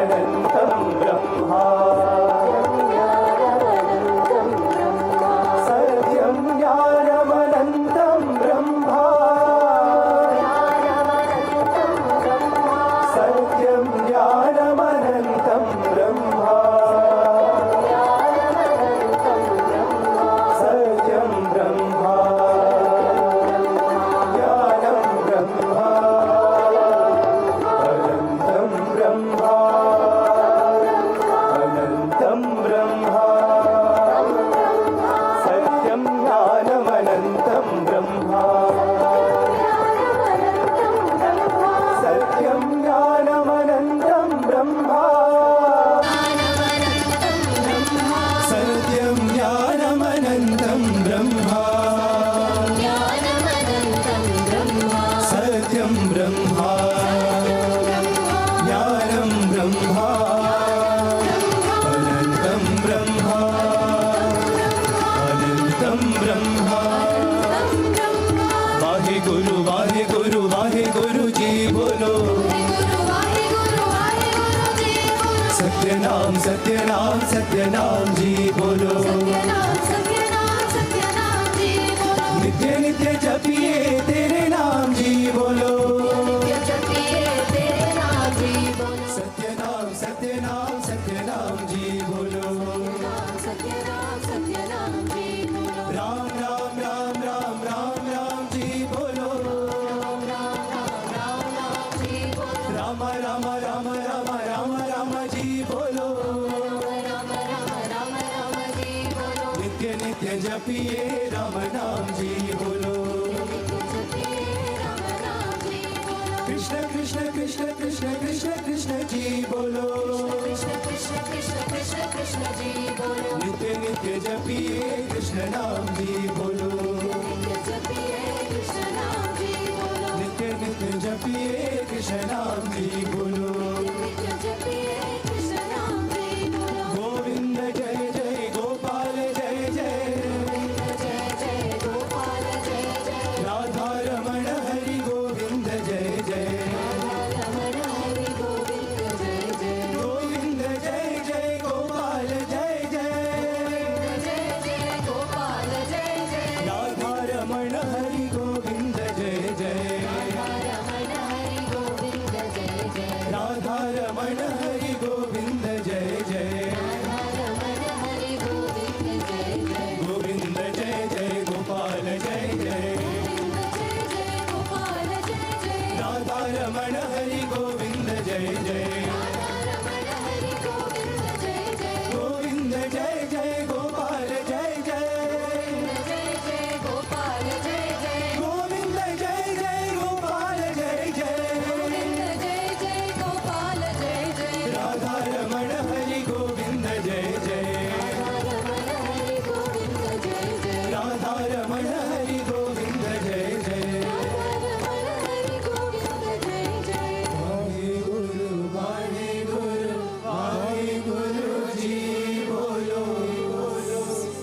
ब्रह्मा सत्यं ज्ञानमनन्तं ब्रह्मा सत्यं ज्ञानमनन्तं ब्रह्मा सत्यं ब्रह्मा ज्ञानं ब्रह्मा अनन्तं ब्रह्मा अनन्तं ब्रह्मा सत्यं ज्ञानमनन्तं ब्रह्मा सत्यं ज्ञानमनन्तं ब्रह्मा सत्यं ज्ञानमनन्तं ब्रह्मा सत्यं ब्रह्मा ज्ञानं ब्रह्मा अनन्तं ब्रह्मा अनन्तं ब्रह्मा वाहे गुरु जी बोलो सत्यनाम सत्यनाम सत्यनाम जी बोलो नित्य नित्य जपिए तेरे नाम जी बोलो सत्यनाम सत्यनाम सत्यनाम जी बोलो राम राम राम राम राम राम जी बोलो राम राम राम राम राम राम जी बोलो नित्य नित्य जपिए राम नाम जी बोलो कृष्ण कृष्ण कृष्ण कृष्ण कृष्ण कृष्ण जी बोलो नित्य नित्य जपिए कृष्ण नाम जी बोलो नित्य नित्य जपिए कृष्ण नाम जी बोलो गोविंद जय जय गोपाल जय जय राधा रमण हरि गोविंद जय जय गोविंद जय जय गोपाल जय जय राधा रमण हरि गोविंद जय जय राधा रमण हरि गोविंद जय जय गोविंद जय जय गोपाल जय जय राधा रमण हरि गोविंद जय जय गोविंद जय जय गोपाल जय जय गोविंद जय जय गोपाल जय जय राधा रमण हरि गोविंद जय जय राधा रमण हरि गोविंद जय जय वाहे गुरु जी बोलो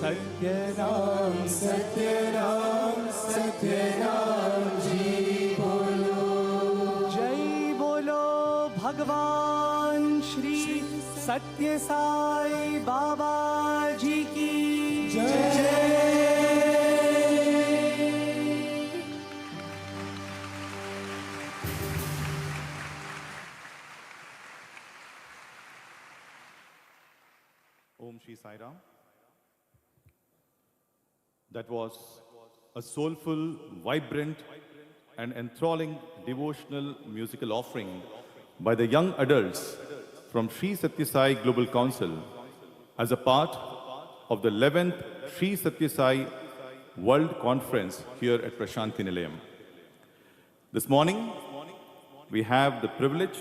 सत्यनाम सत्यनाम सत्यनाम जी बोलो जय बोलो भगवान श्री सत्य साई बाबा जी की जय। Om Shri Sai Ram. That was a soulful, vibrant, and enthralling devotional musical offering by the young adults from Sri Sathya Sai Global Council as a part of the 11th Sri Sathya Sai World Conference here at Prashanti Nilayam. This morning, we have the privilege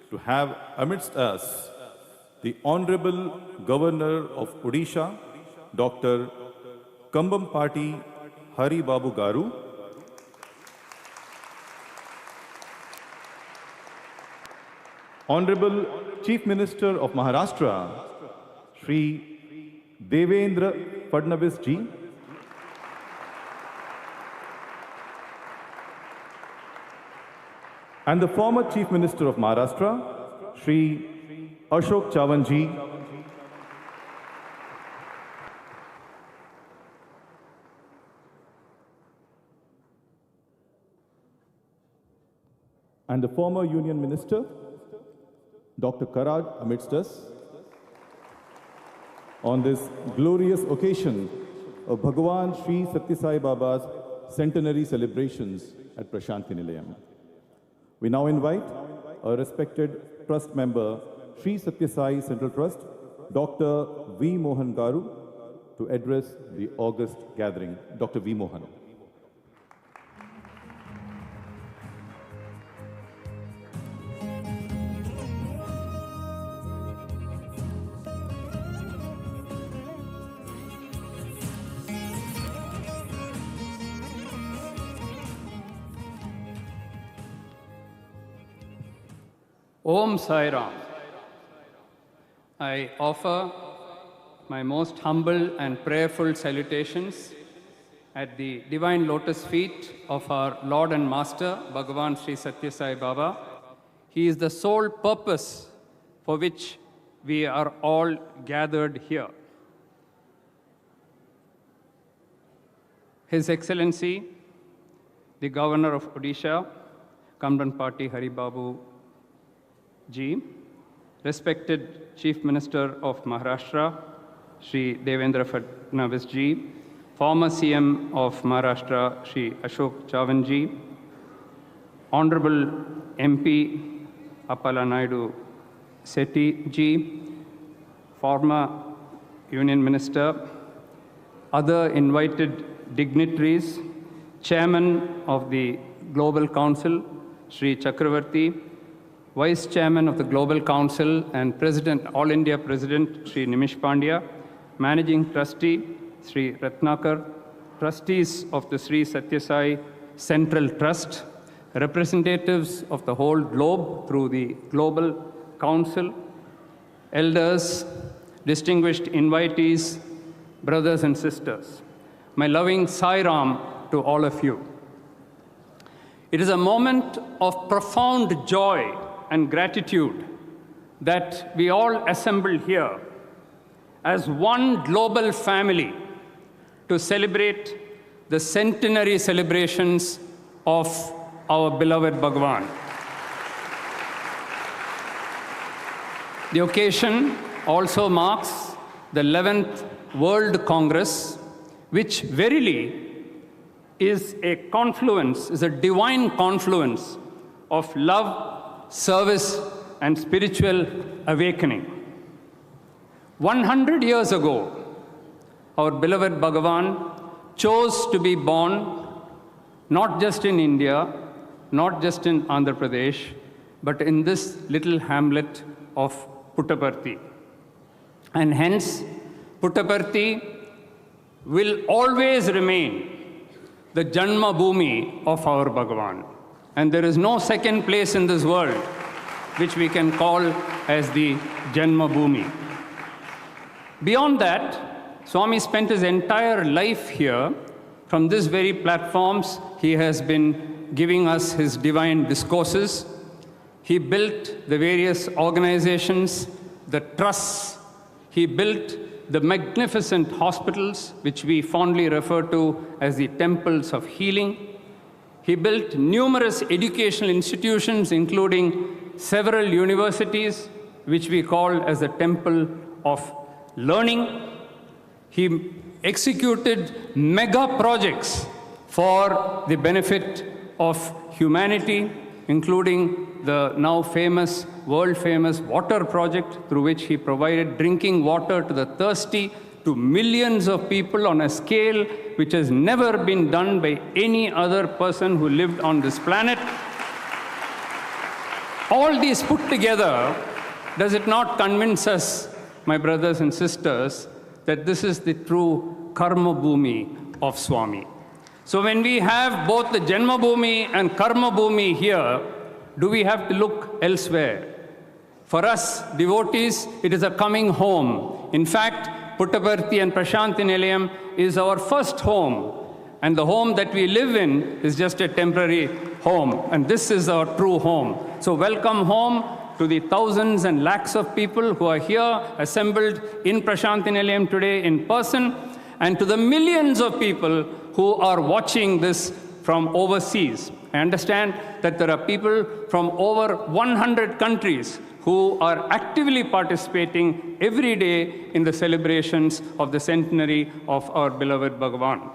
to have amidst us the Honorable Governor of Odisha, Dr. Puttaparthi Hari Babu Garu, Honorable Chief Minister of Maharashtra, Shri Devendra Fadnavis ji, and the former Chief Minister of Maharashtra, Shri Ashok Chavan ji, and the former Union Minister, Dr. Karad, amidst us, on this glorious occasion of Bhagwan Sri Sathya Sai Baba's centenary celebrations at Prashanti Nilayam. We now invite our respected trust member, Sri Sathya Sai Central Trust, Dr. V. Mohan Garu, to address the august gathering. Dr. V. Mohan. Om Sai Ram. I offer my most humble and prayerful salutations at the divine lotus feet of our Lord and Master, Bhagwan Sri Sathya Sai Baba. He is the sole purpose for which we are all gathered here. His Excellency, the Governor of Odisha, Puttaparthi Hari Babu Ji, respected Chief Minister of Maharashtra, Shri Devendra Fadnavis Ji, former CM of Maharashtra, Shri Ashok Chavan Ji, Honorable MP Appala Naidu Sethi Ji, former Union Minister, other invited dignitaries, Chairman of the Global Council, Shri Chakravarti, Vice Chairman of the Global Council and President, All India President, Shri Nimish Pandya, Managing Trustee, Shri Ratnakar, Trustees of the Sri Sathya Sai Central Trust, representatives of the whole globe through the Global Council, elders, distinguished invitees, brothers and sisters. My loving Sai Ram to all of you. It is a moment of profound joy and gratitude that we all assemble here as one global family to celebrate the centenary celebrations of our beloved Bhagwan. The occasion also marks the 11th World Congress, which verily is a confluence, is a divine confluence of love, service, and spiritual awakening. 100 years ago, our beloved Bhagwan chose to be born not just in India, not just in Andhra Pradesh, but in this little hamlet of Puttaparthi. And hence, Puttaparthi will always remain the Janma Bhumi of our Bhagwan. And there is no second place in this world which we can call as the Janma Bhumi. Beyond that, Swami spent his entire life here. From this very platforms, he has been giving us his divine discourses. He built the various organizations, the trusts. He built the magnificent hospitals, which we fondly refer to as the temples of healing. He built numerous educational institutions, including several universities, which we call as the temple of learning. He executed mega projects for the benefit of humanity, including the now famous, world-famous water project, through which he provided drinking water to the thirsty, to millions of people on a scale which has never been done by any other person who lived on this planet. All these put together, does it not convince us, my brothers and sisters, that this is the true Karma Bhumi of Swami? So when we have both the Janma Bhumi and Karma Bhumi here, do we have to look elsewhere? For us devotees, it is a coming home. In fact, Puttaparthi and Prashanti Nilayam is our first home. And the home that we live in is just a temporary home. And this is our true home. So welcome home to the thousands and lakhs of people who are here assembled in Prashanthi Nilayam today in person, and to the millions of people who are watching this from overseas. I understand that there are people from over 100 countries who are actively participating every day in the celebrations of the centenary of our beloved Bhagwan.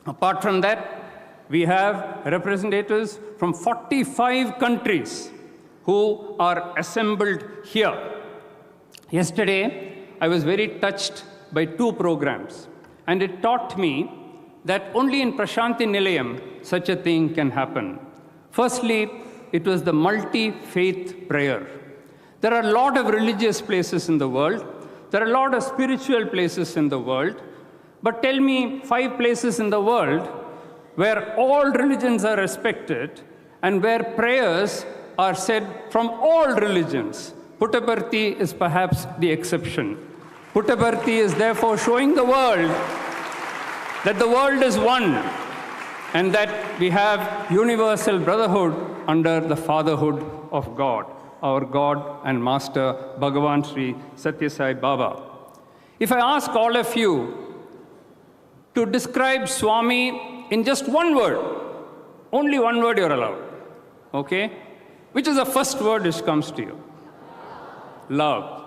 Apart from that, we have representatives from 45 countries who are assembled here. Yesterday, I was very touched by 2 programs, and it taught me that only in Prashanthi Nilayam such a thing can happen. Firstly, it was the multi-faith prayer. There are a lot of religious places in the world. There are a lot of spiritual places in the world. But tell me 5 places in the world where all religions are respected and where prayers are said from all religions. Puttaparthi is perhaps the exception. Puttaparthi is therefore showing the world that the world is one and that we have universal brotherhood under the fatherhood of God, our God and Master Bhagwan Sri Sathya Sai Baba. If I ask all of you to describe Swami in just one word, only one word you're allowed, okay? Which is the first word which comes to you? Love.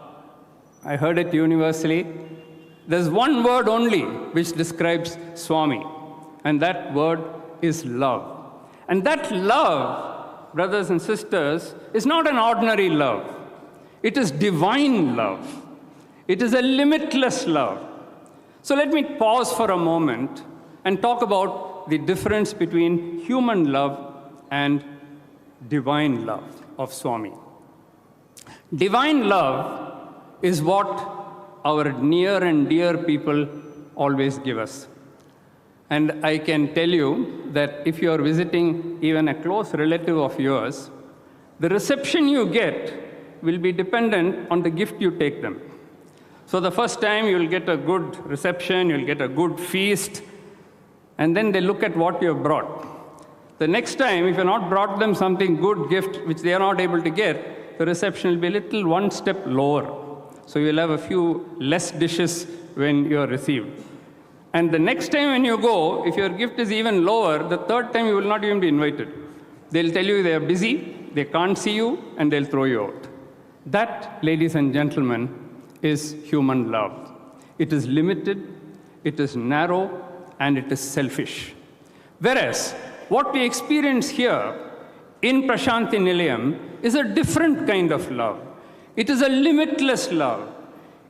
I heard it universally. There's one word only which describes Swami, and that word is love. And that love, brothers and sisters, is not an ordinary love. It is divine love. It is a limitless love. So let me pause for a moment and talk about the difference between human love and divine love of Swami. Divine love is what our near and dear people always give us. And I can tell you that if you are visiting even a close relative of yours, the reception you get will be dependent on the gift you take them. So the first time you'll get a good reception, you'll get a good feast, and then they look at what you have brought. The next time, if you've not brought them something good gift which they are not able to get, the reception will be a little one step lower. So you'll have a few less dishes when you are received. And the next time when you go, if your gift is even lower, the third time you will not even be invited. They'll tell you they are busy, they can't see you, and they'll throw you out. That, ladies and gentlemen, is human love. It is limited, it is narrow, and it is selfish. Whereas, what we experience here in Prashanthi Nilayam is a different kind of love. It is a limitless love.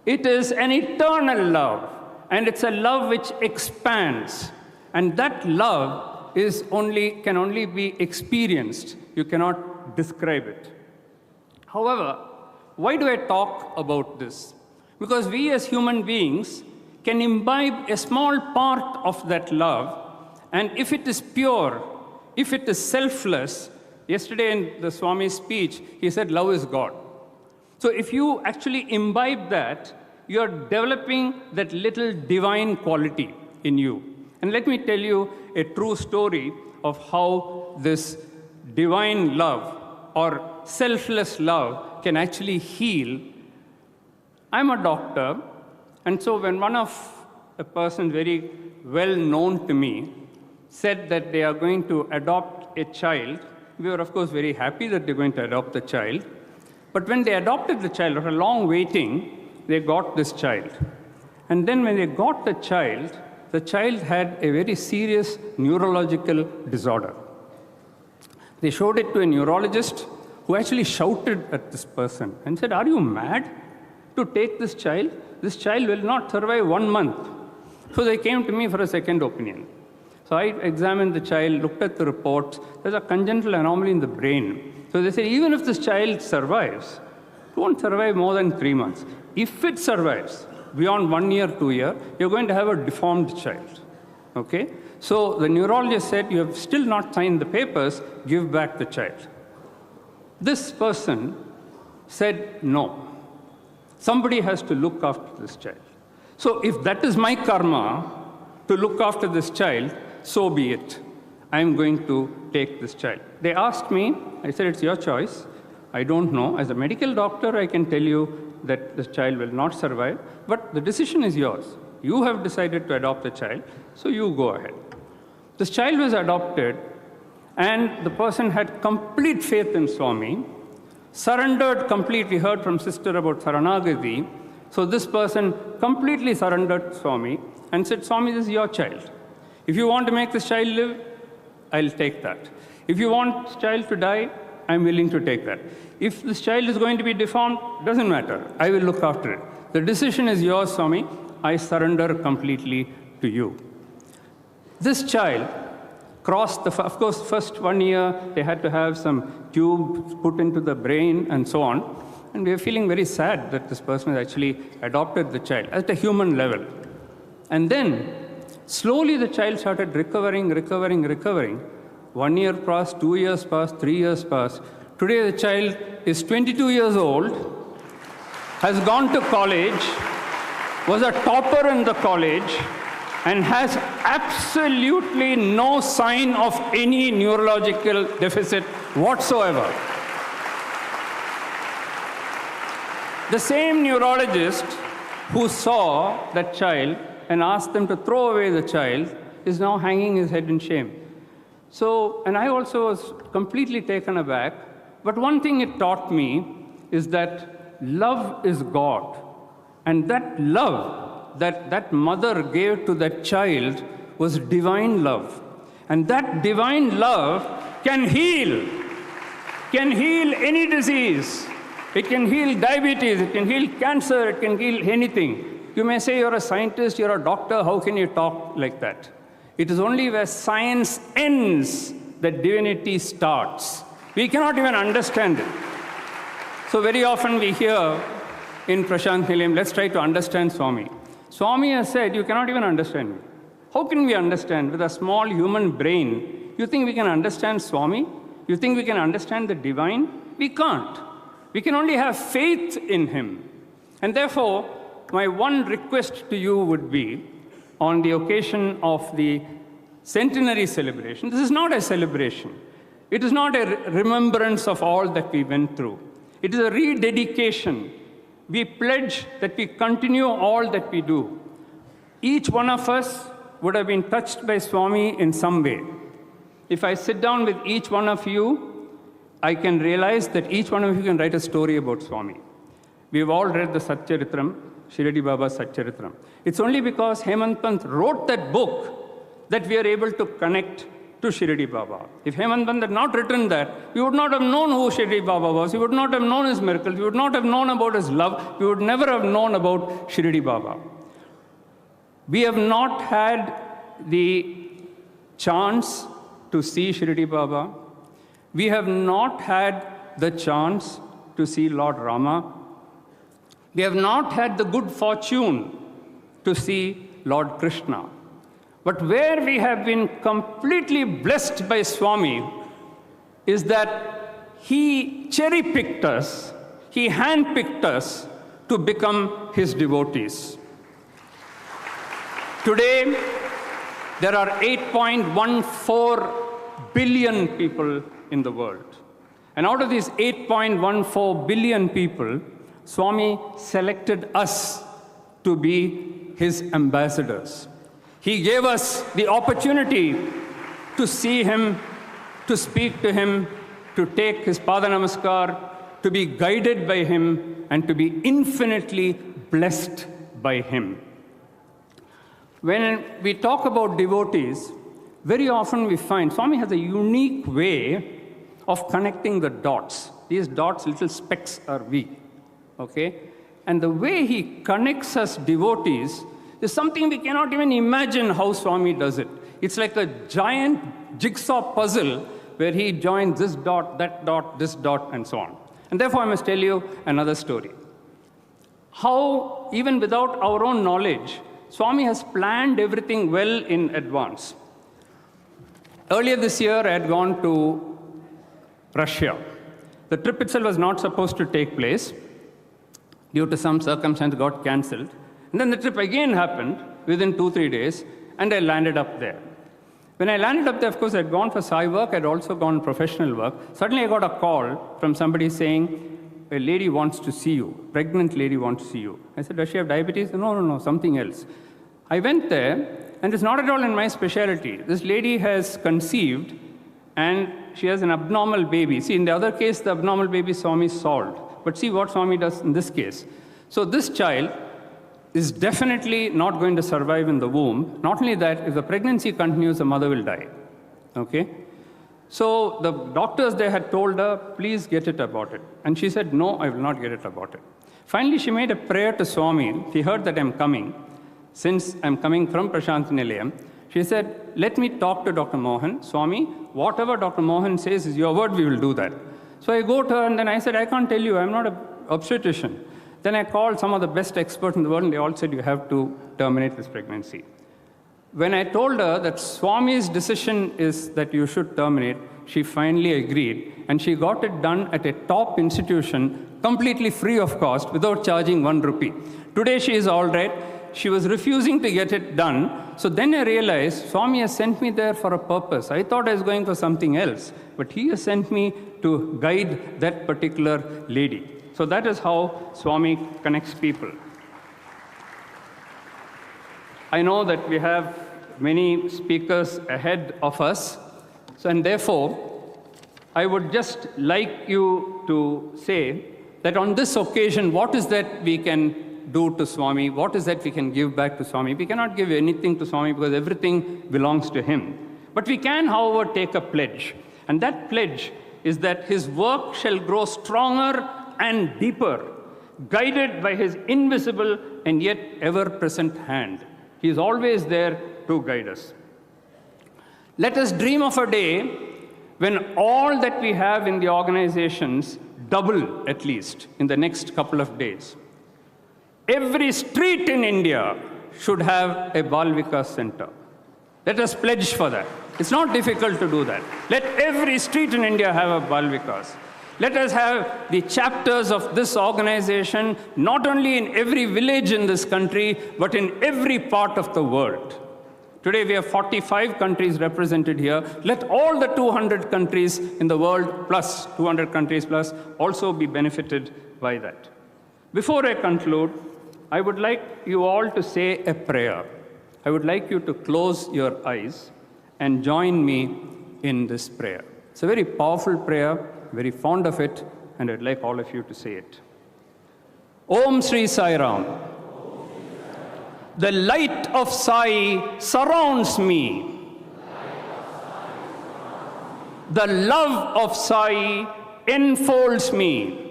It is an eternal love. And it's a love which expands. And that love can only be experienced. You cannot describe it. However, why do I talk about this? Because we as human beings can imbibe a small part of that love. And if it is pure, if it is selfless, yesterday in the Swami's speech, he said, love is God. So if you actually imbibe that, you are developing that little divine quality in you. And let me tell you a true story of how this divine love or selfless love can actually heal. I'm a doctor, and so when a person very well known to me said that they are going to adopt a child, we were of course very happy that they're going to adopt the child. But when they adopted the child, after a long waiting, they got this child. And then when they got the child had a very serious neurological disorder. They showed it to a neurologist who actually shouted at this person and said, are you mad to take this child? This child will not survive 1 month. So they came to me for a second opinion. So I examined the child, looked at the reports. There's a congenital anomaly in the brain. So they said, even if this child survives, it won't survive more than 3 months. If it survives beyond 1 year, 2 years, you're going to have a deformed child. Okay? So the neurologist said, you have still not signed the papers, give back the child. This person said, no. Somebody has to look after this child. So if that is my karma, to look after this child, so be it. I'm going to take this child. They asked me, I said, it's your choice. I don't know. As a medical doctor, I can tell you that this child will not survive, but the decision is yours. You have decided to adopt the child, so you go ahead. This child was adopted, and the person had complete faith in Swami, surrendered completely, heard from sister about Saranagati. So this person completely surrendered to Swami and said, Swami, this is your child. If you want to make this child live, I'll take that. If you want this child to die, I'm willing to take that. If this child is going to be deformed, doesn't matter. I will look after it. The decision is yours, Swami. I surrender completely to you. This child crossed of course, first 1 year, they had to have some tubes put into the brain and so on. And we are feeling very sad that this person has actually adopted the child at a human level. And then, slowly the child started recovering. 1 year passed, 2 years passed, 3 years passed. Today the child is 22 years old, has gone to college, was a topper in the college, and has absolutely no sign of any neurological deficit whatsoever. The same neurologist who saw that child and asked them to throw away the child is now hanging his head in shame. So, and I also was completely taken aback, but one thing it taught me is that love is God. And that love that mother gave to that child was divine love. And that divine love can heal any disease. It can heal diabetes, it can heal cancer, it can heal anything. You may say you're a scientist, you're a doctor, how can you talk like that? It is only where science ends that divinity starts. We cannot even understand it. So very often we hear in Prashant Nilayam, let's try to understand Swami. Swami has said, you cannot even understand me. How can we understand with a small human brain? You think we can understand Swami? You think we can understand the divine? We can't. We can only have faith in him. And therefore, my one request to you would be, on the occasion of the Centenary celebration, this is not a celebration. It is not a remembrance of all that we went through. It is a rededication. We pledge that we continue all that we do. Each one of us would have been touched by Swami in some way. If I sit down with each one of you, I can realize that each one of you can write a story about Swami. We've all read the Satcharitram, Shirdi Baba's Satcharitram. It's only because Hemant Pant wrote that book that we are able to connect to Shirdi Baba. If Hemant Pant had not written that, we would not have known who Shirdi Baba was. We would not have known his miracles. We would not have known about his love. We would never have known about Shirdi Baba. We have not had the chance to see Shirdi Baba. We have not had the chance to see Lord Rama. We have not had the good fortune to see Lord Krishna. But where we have been completely blessed by Swami is that he cherry-picked us, he hand-picked us to become his devotees. Today, there are 8.14 billion people in the world. And out of these 8.14 billion people, Swami selected us to be his ambassadors. He gave us the opportunity to see him, to speak to him, to take his Pada Namaskar, to be guided by him, and to be infinitely blessed by him. When we talk about devotees, very often we find Swami has a unique way of connecting the dots. These dots, little specks, are we. Okay? And the way he connects us devotees is something we cannot even imagine how Swami does it. It's like a giant jigsaw puzzle where he joins this dot, this dot, and so on. And therefore, I must tell you another story. How, even without our own knowledge, Swami has planned everything well in advance. Earlier this year, I had gone to Russia. The trip itself was not supposed to take place. Due to some circumstance, got cancelled. And then the trip again happened within 2-3 days, and I landed up there. When I landed up there, of course, I'd gone for Sai work, I'd also gone professional work. Suddenly I got a call from somebody saying, a lady wants to see you, pregnant lady wants to see you. I said, does she have diabetes? No, something else. I went there, and it's not at all in my specialty. This lady has conceived, and she has an abnormal baby. See, in the other case, the abnormal baby Swami solved. But see what Swami does in this case. So this child is definitely not going to survive in the womb. Not only that, if the pregnancy continues, the mother will die. Okay? So the doctors, they had told her, please get it aborted. And she said, no, I will not get it aborted. Finally, she made a prayer to Swami. He heard that I'm coming. Since I'm coming from Prashanti Nilayam, she said, let me talk to Dr. Mohan. Swami, whatever Dr. Mohan says is your word, we will do that. So I go to her, and then I said, I can't tell you, I'm not an obstetrician. Then I called some of the best experts in the world, and they all said, you have to terminate this pregnancy. When I told her that Swami's decision is that you should terminate, she finally agreed, and she got it done at a top institution, completely free of cost, without charging 1 rupee. Today she is all right. She was refusing to get it done. So then I realized Swami has sent me there for a purpose. I thought I was going for something else, but he has sent me to guide that particular lady. So that is how Swami connects people. I know that we have many speakers ahead of us, and therefore, I would just like you to say that on this occasion, what is that we can do to Swami? What is that we can give back to Swami? We cannot give anything to Swami because everything belongs to him. But we can, however, take a pledge. And that pledge is that his work shall grow stronger and deeper, guided by his invisible and yet ever-present hand. He is always there to guide us. Let us dream of a day when all that we have in the organizations double, at least, in the next couple of days. Every street in India should have a Bal Vikas center. Let us pledge for that. It's not difficult to do that. Let every street in India have a Bal Vikas. Let us have the chapters of this organization, not only in every village in this country, but in every part of the world. Today we have 45 countries represented here. Let all the 200 countries in the world, plus 200 countries plus, also be benefited by that. Before I conclude, I would like you all to say a prayer. I would like you to close your eyes and join me in this prayer. It's a very powerful prayer, very fond of it, and I'd like all of you to say it. Om Sri Sai Ram. The light of Sai surrounds me. The love of Sai enfolds me.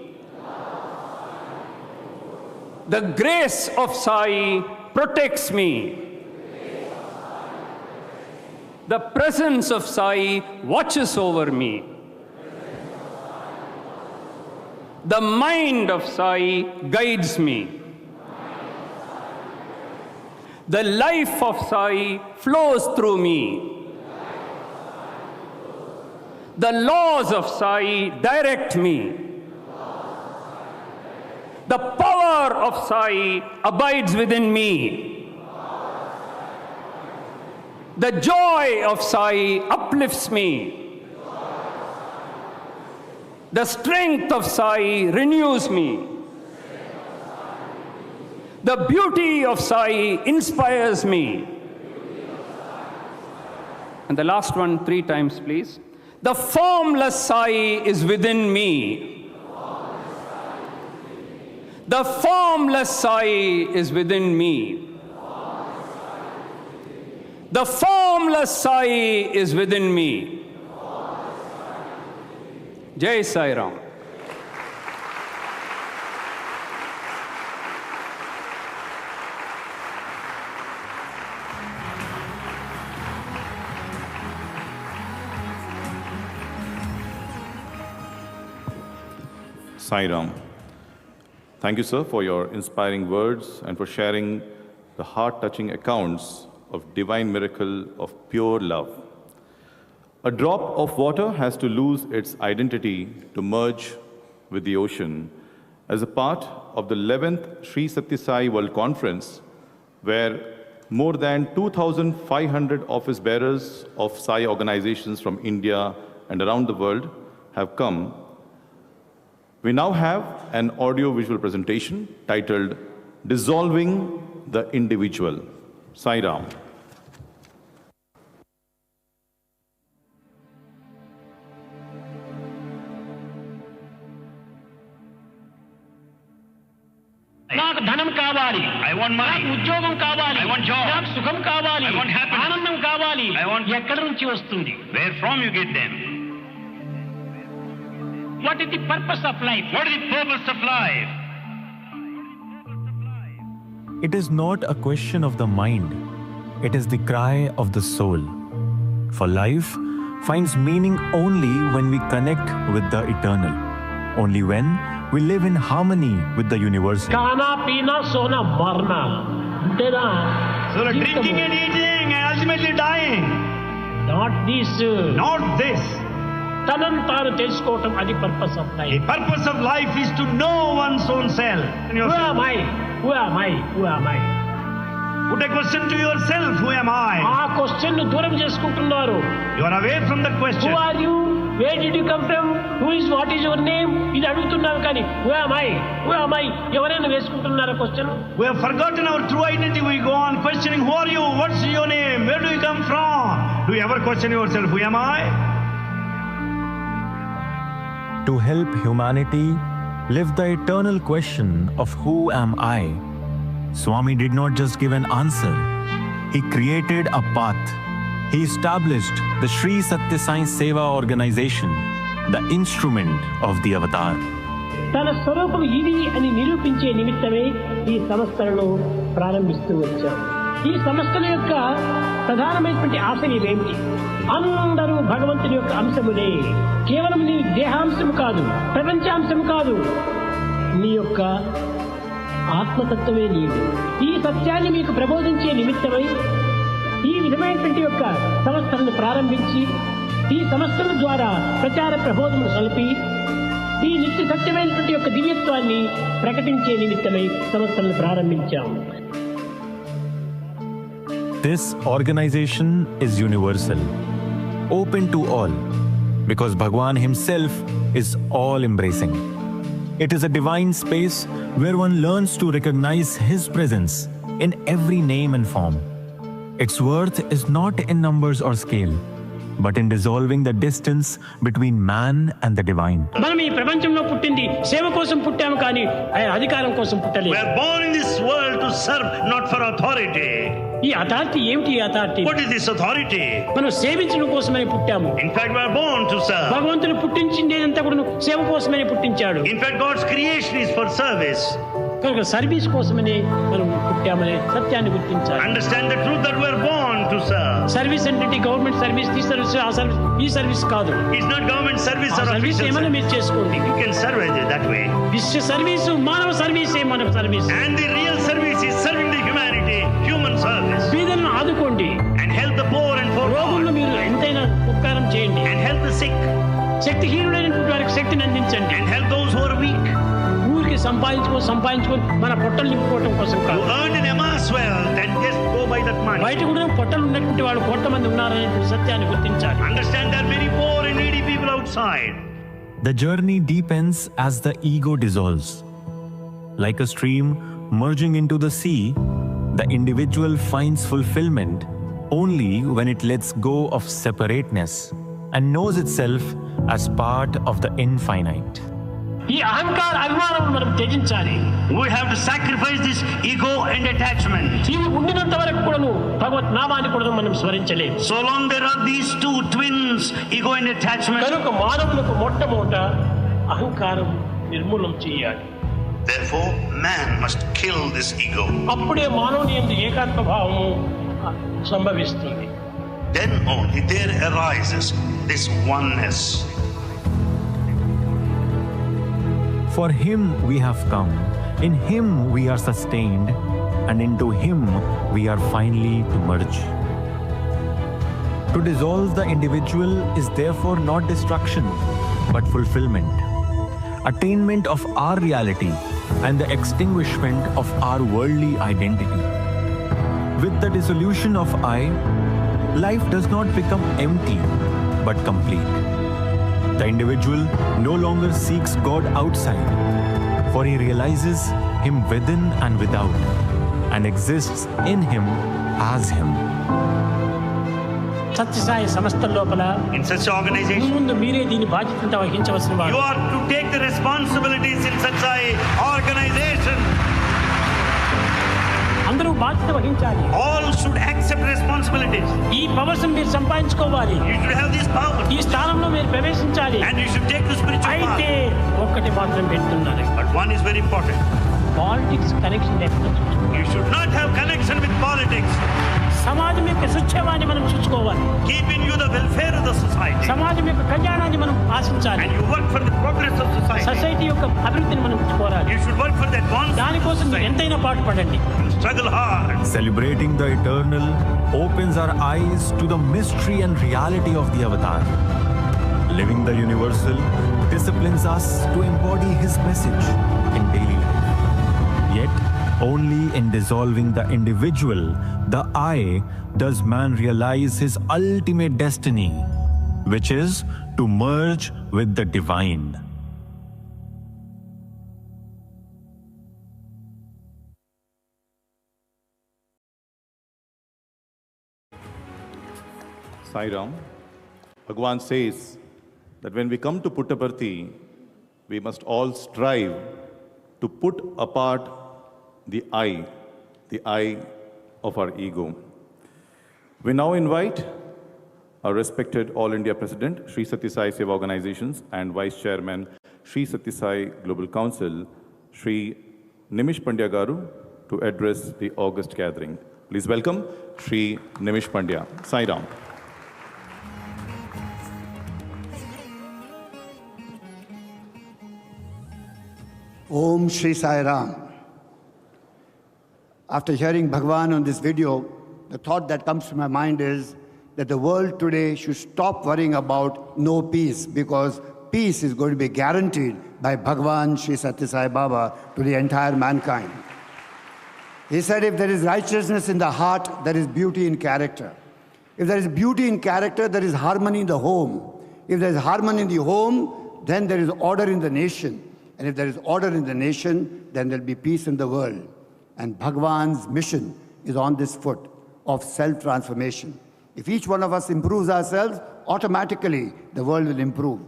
The grace of Sai protects me. The presence of Sai watches over me. The mind of Sai guides me. The life of Sai flows through me. The laws of Sai direct me. The power of Sai abides within me. The joy of Sai uplifts me. The strength of Sai renews me. The beauty of Sai inspires me. And the last one, 3 times, please. The formless Sai is within me. The formless Sai is within me. The formless Sai is within me. Jai Sai Ram. Sai Ram. Thank you, sir, for your inspiring words and for sharing the heart-touching accounts of divine miracle of pure love. A drop of water has to lose its identity to merge with the ocean as a part of the 11th Sri Sathya Sai World Conference, where more than 2,500 office bearers of Sai organizations from India and around the world have come. We now have an audio-visual presentation titled Dissolving the Individual. Sai Ram. నాకు ధనం కావాలి, I want money. నాకు ఉద్యోగం కావాలి, I want job. నాకు సుఖం కావాలి, I want happiness. ఆనందం కావాలి. I want- ఎక్కడి నుంచి వస్తుంది? Where from you get them? What is the purpose of life? What is the purpose of life? It is not a question of the mind, it is the cry of the soul. For life finds meaning only when we connect with the eternal, only when we live in harmony with the universal. खाना पीना सोना मरना, అంతేనా? So drinking and eating and ultimately dying. Not this. Not this. తనను తాను తెలుసుకోవటం, అది purpose of The life. purpose of life is to know one's own self. Who am I? Who am I? Who am I? Put a question to yourself, who am I? ఆ question ను దూరం చేసుకుంటున్నారు. You are away from the question. Who are you? Where did you come from? Who is, what is your name? ఇది అడుగుతున్నారు కానీ who am I? Who am I? ఎవరైనా వేసుకుంటున్నారా question? We have forgotten our true identity. We go on questioning, who are you? What's your name? Where do you come from? Do you ever question yourself, who am I? To help humanity live the eternal question of who am I, Swami did not just give an answer, he created a path. He established the Sri Sathya Sai Seva organization, the instrument of the avatar. తన స్వరూపం ఇది అని నిరూపించే నిమిత్తమే ఈ సంస్థలను ప్రారంభిస్తూ వచ్చాం. ఈ సంస్థల యొక్క ప్రధానమైనటువంటి ఆశయం ఏమిటి? అందరూ భగవంతుని యొక్క అంశములే. కేవలం నీ దేహాంశం కాదు, ప్రపంచాంశం కాదు, నీ యొక్క ఆత్మతత్వమే నీవు. ఈ సత్యాన్ని మీకు ప్రబోధించే నిమిత్తమై ఈ విధమైనటువంటి యొక్క సంస్థలను ప్రారంభించి, ఈ సంస్థల ద్వారా ప్రచార ప్రబోధములు సలిపి, ఈ నిత్య సత్యమైనటువంటి యొక్క దివ్యత్వాన్ని ప్రకటించే నిమిత్తమై సంస్థలను ప్రారంభించాము. This organization is universal, open to all, because Bhagwan himself is all-embracing. It is a divine space where one learns to recognize his presence in every name and form. Its worth is not in numbers or scale, but in dissolving the distance between man and the divine. మనం ఈ ప్రపంచంలో పుట్టింది సేవ కోసం పుట్టాము కానీ అధికారం కోసం We పుట్టలేదు. are born in this world to serve, not for authority. ఈ అథారిటీ ఏమిటి? ఈ authority What is this authority? మనం సేవించడం కోసమని పుట్టాము. In fact, we are born to serve. భగవంతుడు పుట్టించిందేదంతా కూడా సేవ కోసమని పుట్టించాడు. In fact, God's creation is for service. కనుక సర్వీస్ కోసమని మనం పుట్టామనే సత్యాన్ని గుర్తించాలి. Understand the truth that we are born to serve. Service అంటే గవర్నమెంట్ సర్వీస్, ఈ సర్వీస్, ఆ సర్వీస్, ఈ సర్వీస్ కాదు. It's not government service ఆ or సర్వీస్ official ఏమైనా service. మీరు చేసుకోండి. You can serve it that way. విశ్వ సర్వీసు, మానవ సర్వీసే మన service. And the real service is serving the humanity, human service. బీదలను ఆదుకోండి, And help the poor and రోగులను forlorn. మీరు ఎంతైనా ఉపకారం చేయండి, And help the sick. శక్తిహీనుడైనటువంటి వారికి శక్తిని అందించండి. And help those who are weak. ఊరికి సంపాదించుకొని మన పొట్టలు నింపుకోవటం కోసం To కాదు. earn and amass wealth and just go by that money. బయట కూడా పొట్టలు ఉన్నటువంటి వాళ్ళు కొంతమంది ఉన్నారనేటువంటి సత్యాన్ని గుర్తించాలి. Understand there are many poor and needy people outside. The journey deepens as the ego dissolves. Like a stream merging into the sea, the individual finds fulfillment only when it lets go of separateness and knows itself as part of the infinite. ఈ అహంకార అభిమానం మనం త్యజించాలి. We have to sacrifice this ego and attachment. ఇవి ఉండినంత వరకు కూడాను భగవత్ నామాన్ని కూడా మనం స్మరించలేము. So long there are these two twins, ego and attachment. కనుక మానవులకు మొట్టమొదట అహంకారం నిర్మూలన చేయాలి. Therefore, man must kill this ego. అప్పుడే మానవుని యందు ఏకాత్మ భావము సంభవిస్తుంది. Then only there arises this oneness. For him we have come, in him we are sustained, and into him we are finally to merge. To dissolve the individual is therefore not destruction, but fulfillment, attainment of our reality and the extinguishment of our worldly identity. With the dissolution of I, life does not become empty, but complete. The individual no longer seeks God outside, for he realizes Him within and without, and exists in Him as Him. Sathya Sai సంస్థ లోపల In such organization, ముందు మీరే దీని బాధ్యత వహించవలసిన you వారు. are to take the responsibilities in such a organization. అందరూ బాధ్యత వహించాలి. All should accept responsibilities. ఈ పవర్స్ మీరు సంపాదించుకోవాలి. You should have this power. ఈ స్థానంలో మీరు ప్రవేశించాలి. And you should take the spiritual అయితే path. ఒక్కటి మాత్రం పెట్టున్నారు. But one is very important. Politics connection లేకుండా You should not have connection with politics. సమాజం యొక్క సుక్షేమాన్ని మనం చూసుకోవాలి. Keep in you the welfare of the society. సమాజం యొక్క కళ్యాణాన్ని మనం ఆశించాలి. And you work for the progress of society. Society యొక్క అభివృద్ధిని మనం కోరాలి. You should work for the advancement. దానికోసం మీరు ఎంతైనా పాటుపడండి. Struggle hard. Celebrating the eternal opens our eyes to the mystery and reality of the avatar. Living the universal disciplines us to embody His message in daily life. Yet, only in dissolving the individual, the I, does man realize his ultimate destiny, which is to merge with the divine. Sai Ram, Bhagwan says that when we come to Puttaparthi, we must all strive to put apart the I of our ego. We now invite our respected All India President, Sri Sathya Sai Seva Organizations and Vice Chairman, Sri Sathya Sai Global Council, Sri Nimish Pandya Garu, to address the August gathering. Please welcome Sri Nimish Pandya. Sai Ram. Om Shri Sai Ram. After hearing Bhagwan on this video, the thought that comes to my mind is that the world today should stop worrying about no peace, because peace is going to be guaranteed by Bhagwan Shri Sathya Sai Baba to the entire mankind. He said, if there is righteousness in the heart, there is beauty in character. If there is beauty in character, there is harmony in the home. If there is harmony in the home, then there is order in the nation. And if there is order in the nation, then there will be peace in the world. And Bhagwan's mission is on this foot of self-transformation. If each one of us improves ourselves, automatically the world will improve.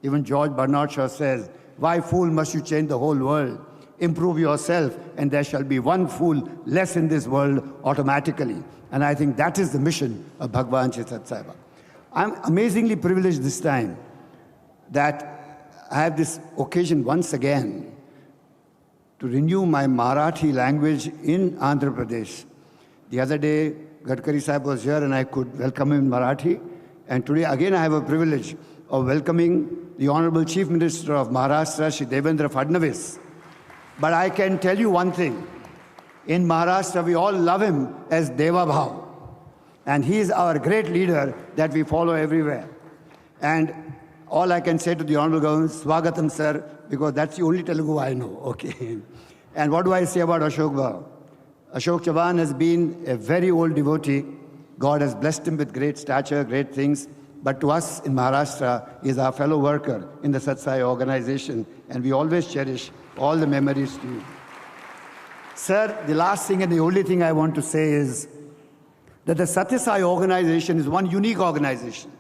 Even George Bernard Shaw says, why fool must you change the whole world? Improve yourself and there shall be one fool less in this world automatically. And I think that is the mission of Bhagwan Shri Sathya Sai Baba. I'm amazingly privileged this time that I have this occasion once again to renew my Marathi language in Andhra Pradesh. The other day, Gadkari Sahib was here and I could welcome him in Marathi. And today again I have a privilege of welcoming the Honorable Chief Minister of Maharashtra, Shri Devendra Fadnavis. But I can tell you one thing. In Maharashtra, we all love him as Deva Bhav. And he is our great leader that we follow everywhere. And all I can say to the Honorable Governor, Swagatam, sir, because that's the only Telugu I know, okay. And what do I say about Ashok Bhav? Ashok Chavan has been a very old devotee. God has blessed him with great stature, great things. But to us in Maharashtra, he is our fellow worker in the Sathya Sai organization. And we always cherish all the memories to you. Sir, the last thing and the only thing I want to say is that the Sathya Sai organization is one unique organization.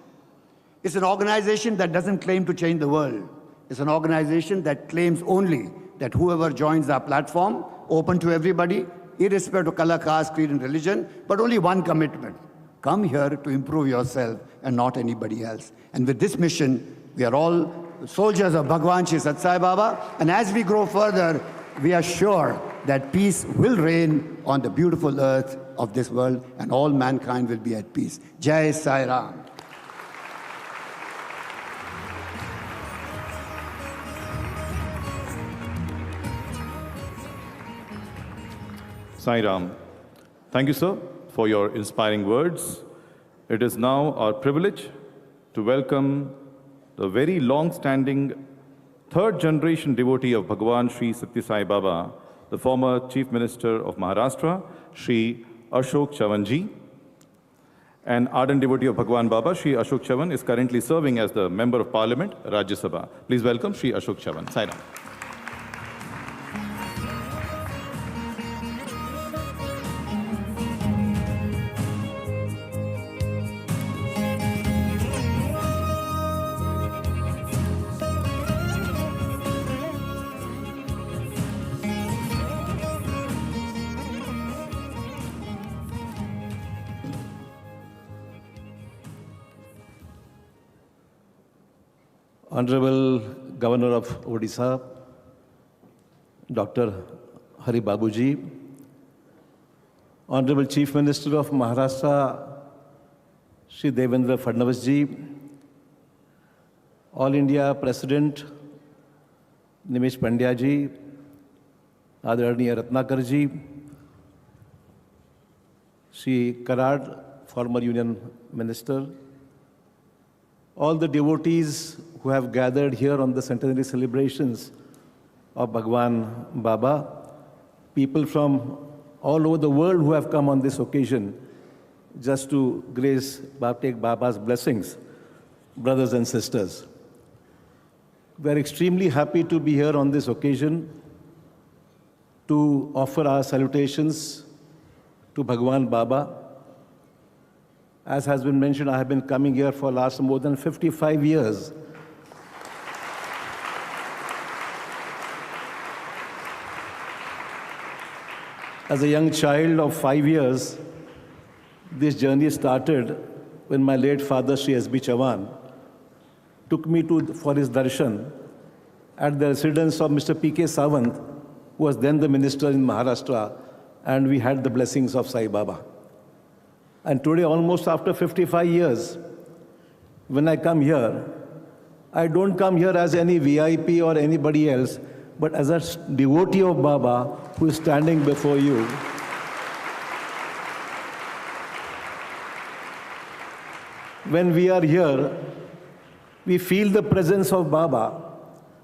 It's an organization that doesn't claim to change the world. It's an organization that claims only that whoever joins our platform, open to everybody, irrespective of color, caste, creed, and religion, but only one commitment. Come here to improve yourself and not anybody else. And with this mission, we are all soldiers of Bhagwan Shri Sathya Sai Baba. And as we grow further, we are sure that peace will reign on the beautiful earth of this world and all mankind will be at peace. Jai Sai Ram. Sai Ram. Thank you, sir, for your inspiring words. It is now our privilege to welcome the very long-standing third-generation devotee of Bhagwan Shri Sathya Sai Baba, the former Chief Minister of Maharashtra, Shri Ashok Chavan ji. An ardent devotee of Bhagwan Baba, Shri Ashok Chavan is currently serving as the Member of Parliament, Rajya Sabha. Please welcome Shri Ashok Chavan. Sai Ram. Honorable Governor of Odisha, Dr. Hari Babuji, Honorable Chief Minister of Maharashtra, Shri Devendra Fadnavis ji, All India President Nimish Pandya ji, Adaraniya Ratnakar ji, Shri Karad, former Union Minister, all the devotees who have gathered here on the centenary celebrations of Bhagwan Baba, people from all over the world who have come on this occasion just to take Baba's blessings, brothers and sisters. We are extremely happy to be here on this occasion to offer our salutations to Bhagwan Baba. As has been mentioned, I have been coming here for last more than 55 years. As a young child of 5 years, this journey started when my late father, Shri S.B. Chavan, took me for his darshan at the residence of Mr. P.K. Sawant, who was then the minister in Maharashtra, and we had the blessings of Sai Baba. And today, almost after 55 years, when I come here, I don't come here as any VIP or anybody else, but as a devotee of Baba who is standing before you. When we are here, we feel the presence of Baba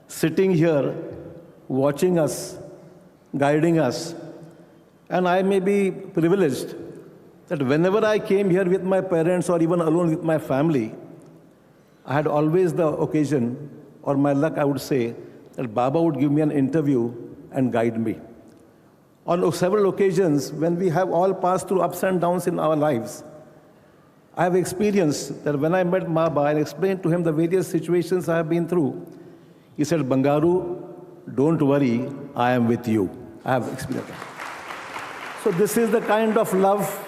sitting here, watching us, guiding us. And I may be privileged that whenever I came here with my parents or even alone with my family, I had always the occasion, or my luck I would say, that Baba would give me an interview and guide me. On several occasions, when we have all passed through ups and downs in our lives, I have experienced that when I met Baba and explained to him the various situations I have been through, he said, Bangaru, don't worry, I am with you. I have experienced that. So this is the kind of love,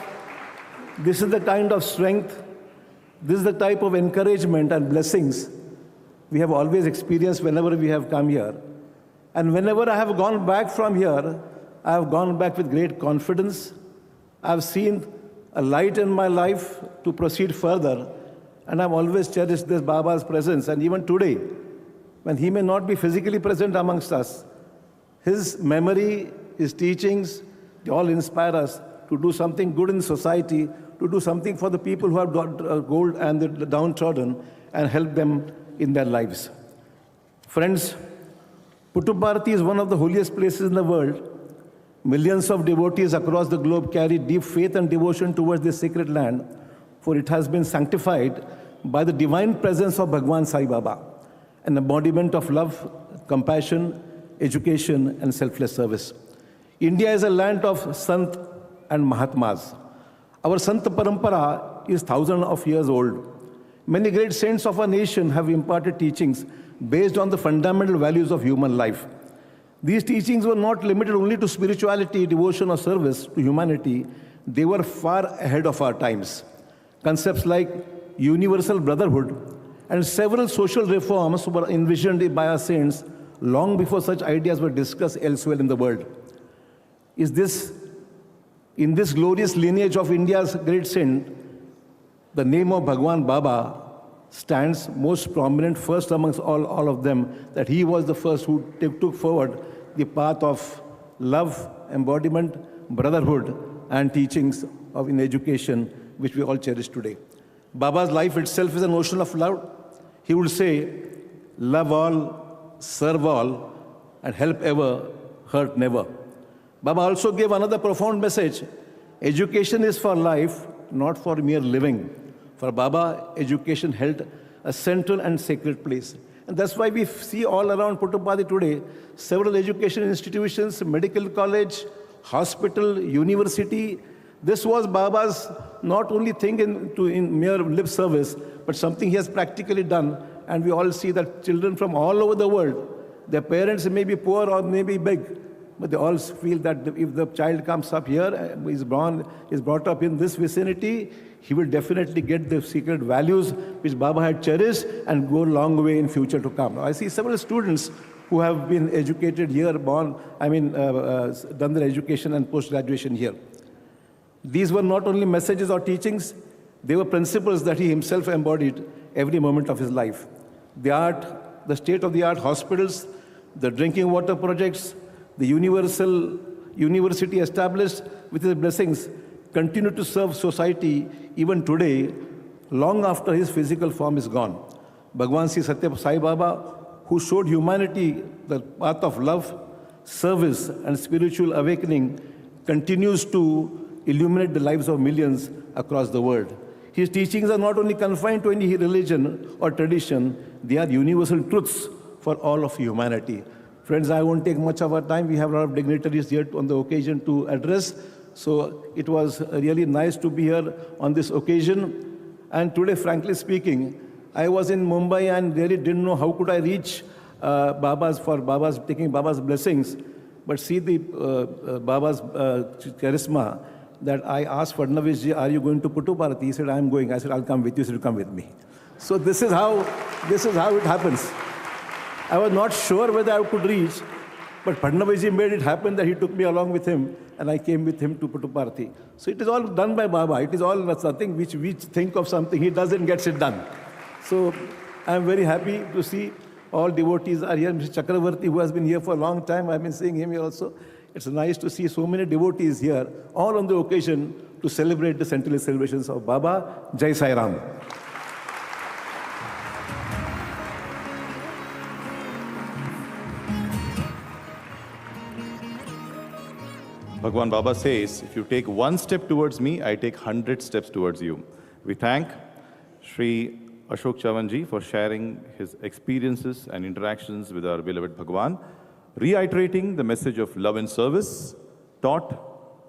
this is the kind of strength, this is the type of encouragement and blessings we have always experienced whenever we have come here. And whenever I have gone back from here, I have gone back with great confidence. I have seen a light in my life to proceed further, and I have always cherished this Baba's presence. And even today, when he may not be physically present amongst us, his memory, his teachings, they all inspire us to do something good in society, to do something for the people who have got gold and the downtrodden, and help them in their lives. Friends, Puttaparthi is one of the holiest places in the world. Millions of devotees across the globe carry deep faith and devotion towards this sacred land, for it has been sanctified by the divine presence of Bhagwan Sai Baba, an embodiment of love, compassion, education, and selfless service. India is a land of Sant and Mahatmas. Our Sant Parampara is thousands of years old. Many great saints of our nation have imparted teachings based on the fundamental values of human life. These teachings were not limited only to spirituality, devotion, or service to humanity. They were far ahead of our times. Concepts like universal brotherhood and several social reforms were envisioned by our saints long before such ideas were discussed elsewhere in the world. In this glorious lineage of India's great saint, the name of Bhagwan Baba stands most prominent first amongst all of them, that he was the first who took forward the path of love, embodiment, brotherhood, and teachings in education, which we all cherish today. Baba's life itself is an ocean of love. He would say, love all, serve all, and help ever, hurt never. Baba also gave another profound message, Education is for life, not for mere living. For Baba, education held a central and sacred place. And that's why we see all around Puttaparthi today, several education institutions, medical college, hospital, university. This was Baba's not only thing in mere lip service, but something he has practically done. And we all see that children from all over the world, their parents may be poor or may be big, but they all feel that if the child comes up here, is brought up in this vicinity, he will definitely get the secret values which Baba had cherished and go a long way in future to come. I see several students who have been educated here, done their education and post-graduation here. These were not only messages or teachings, they were principles that he himself embodied every moment of his life. The state-of-the-art hospitals, the drinking water projects, the university established with his blessings continue to serve society even today, long after his physical form is gone. Bhagwan Sathya Sai Baba, who showed humanity the path of love, service, and spiritual awakening, continues to illuminate the lives of millions across the world. His teachings are not only confined to any religion or tradition, they are universal truths for all of humanity. Friends, I won't take much of our time. We have a lot of dignitaries here on the occasion to address. So it was really nice to be here on this occasion. And today, frankly speaking, I was in Mumbai and really didn't know how could I reach taking Baba's blessings. But see the Baba's charisma that I asked Fadnavis ji, are you going to Puttaparthi? He said, I'm going. I said, I'll come with you. He said, come with me. So this is how it happens. I was not sure whether I could reach, but Fadnavis ji made it happen that he took me along with him, and I came with him to Puttaparthi. So it is all done by Baba. It is all something which we think of something, he does and gets it done. So I'm very happy to see all devotees are here. Mr. Chakravarti, who has been here for a long time, I've been seeing him here also. It's nice to see so many devotees here, all on the occasion to celebrate the centenary celebrations of Baba. Jai Sai Ram. Bhagwan Baba says, if you take one step towards me, I take 100 steps towards you. We thank Sri Ashok Chavan ji for sharing his experiences and interactions with our beloved Bhagwan, reiterating the message of love and service taught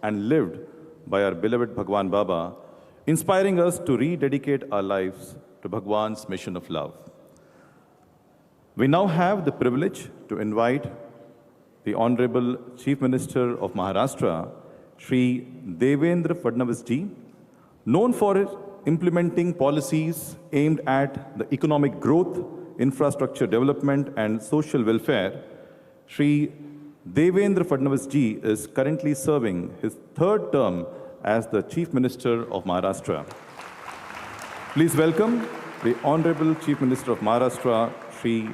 and lived by our beloved Bhagwan Baba, inspiring us to rededicate our lives to Bhagwan's mission of love. We now have the privilege to invite the Honorable Chief Minister of Maharashtra, Sri Devendra Fadnavis ji, known for implementing policies aimed at the economic growth, infrastructure development, and social welfare. Sri Devendra Fadnavis ji is currently serving his third term as the Chief Minister of Maharashtra. Please welcome the Honorable Chief Minister of Maharashtra, Sri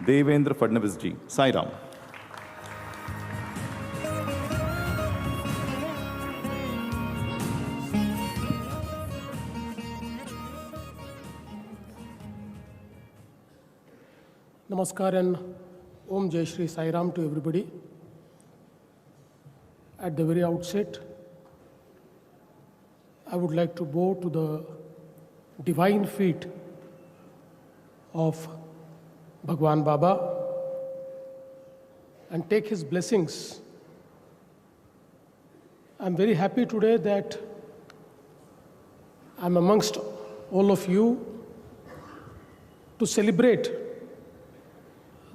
Devendra Fadnavis ji. Sai Ram. Namaskar and Om Jai Shri Sai Ram to everybody. At the very outset, I would like to bow to the divine feet of Bhagwan Baba and take his blessings. I'm very happy today that I'm amongst all of you to celebrate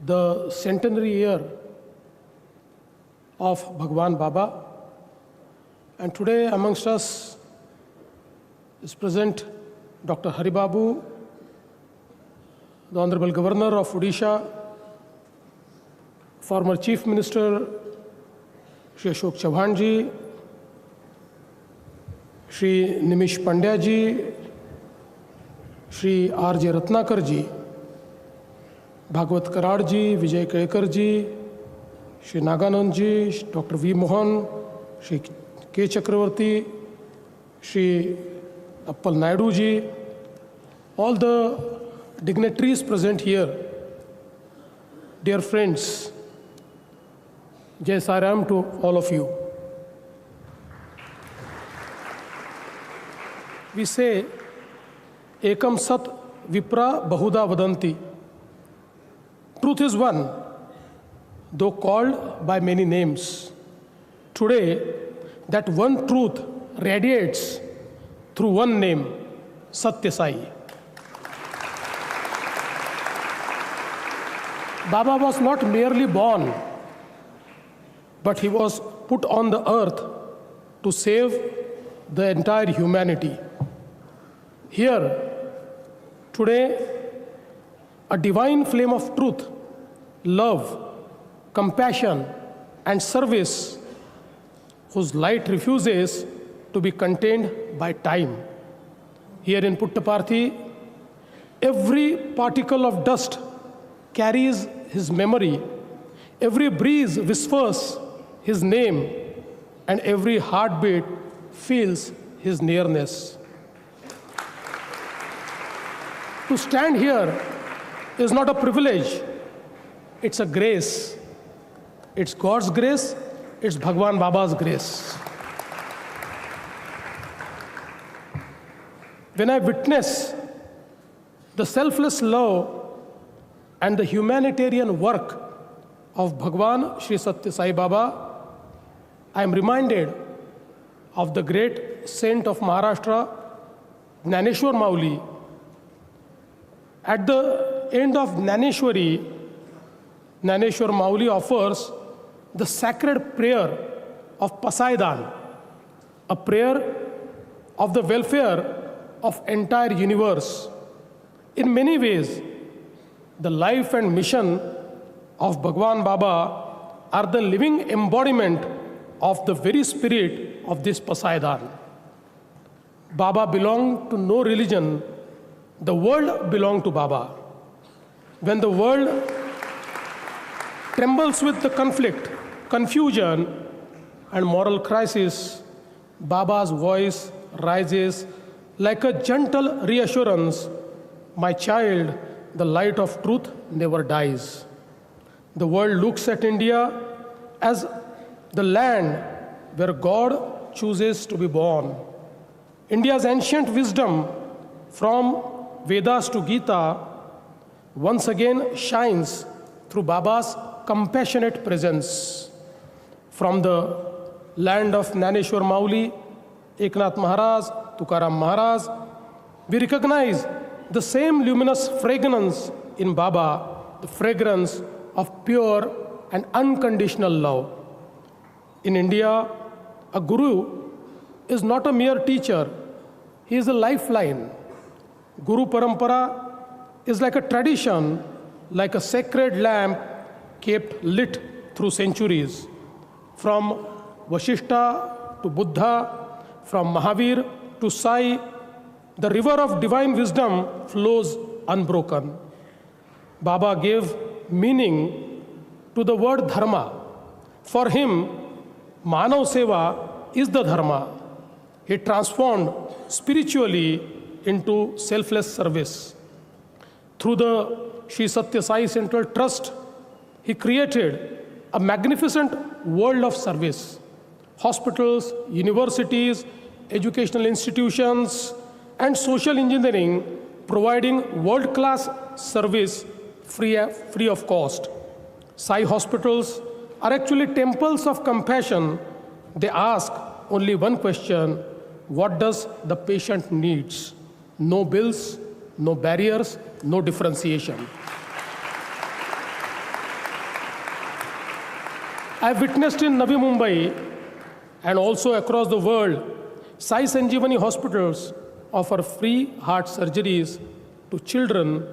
the centenary year of Bhagwan Baba. And today amongst us is present Dr. Hari Babu, the Honorable Governor of Odisha, former Chief Minister Shri Ashok Chavan ji, Shri Nimish Pandya ji, Shri R.J. Ratnakar ji, Bhagwat Karad ji, Vijay Kaikar ji, Shri Naganand ji, Dr. V. Mohan, Shri K. Chakravarti, Shri Appal Naidu ji, all the dignitaries present here, dear friends, Jai Sai Ram to all of you. we say, Ekam Sat Vipra Bahuda Vadanti. Truth is one, though called by many names. Today, that one truth radiates through one name, Sathya Sai. Baba was not merely born, but he was put on the earth to save the entire humanity. Here, today, a divine flame of truth, love, compassion, and service, whose light refuses to be contained by time. Here in Puttaparthi, every particle of dust carries his memory, every breeze whispers his name, and every heartbeat feels his nearness. To stand here is not a privilege, it's a grace. It's God's grace, it's Bhagwan Baba's grace. When I witness the selfless love and the humanitarian work of Bhagwan Sri Sathya Sai Baba, I am reminded of the great saint of Maharashtra, Gnaneshwar Mauli. At the end of Gnaneshwari, Gnaneshwar Mauli offers the sacred prayer of Pasaidan, a prayer of the welfare of entire universe. In many ways, the life and mission of Bhagwan Baba are the living embodiment of the very spirit of this Pasaidan. Baba belonged to no religion. The world belonged to Baba. When the world trembles with the conflict, confusion, and moral crisis, Baba's voice rises like a gentle reassurance. My child, the light of truth never dies. The world looks at India as the land where God chooses to be born. India's ancient wisdom, from Vedas to Gita, once again shines through Baba's compassionate presence. From the land of Gnaneshwar Mauli, Eknath Maharaj, Tukaram Maharaj, we recognize the same luminous fragrance in Baba, the fragrance of pure and unconditional love. In India, a guru is not a mere teacher, he is a lifeline. Guru Parampara is like a tradition, like a sacred lamp kept lit through centuries. From Vashishta to Buddha, from Mahavir to Sai, the river of divine wisdom flows unbroken. Baba gave meaning to the word dharma. For him, Manav Seva is the dharma. He transformed spiritually into selfless service. Through the Sri Sathya Sai Central Trust, he created a magnificent world of service. Hospitals, universities, educational institutions, and social engineering providing world-class service free of cost. Sai hospitals are actually temples of compassion. They ask only one question: what does the patient needs? No bills, no barriers, no differentiation. I've witnessed in Navi Mumbai and also across the world, Sai Sanjeevani hospitals offer free heart surgeries to children,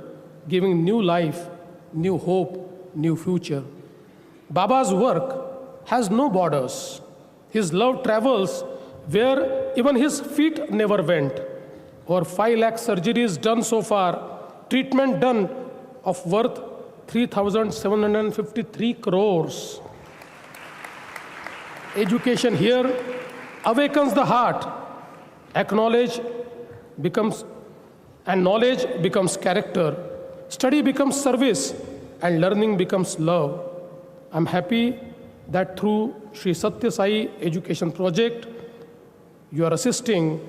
giving new life, new hope, new future. Baba's work has no borders. His love travels where even his feet never went. Over 5 lakh surgeries done so far, treatment done of worth 3,753 crores. Education here awakens the heart. Knowledge becomes character. Study becomes service, and learning becomes love. I'm happy that through Sri Sathya Sai Education Project, you are assisting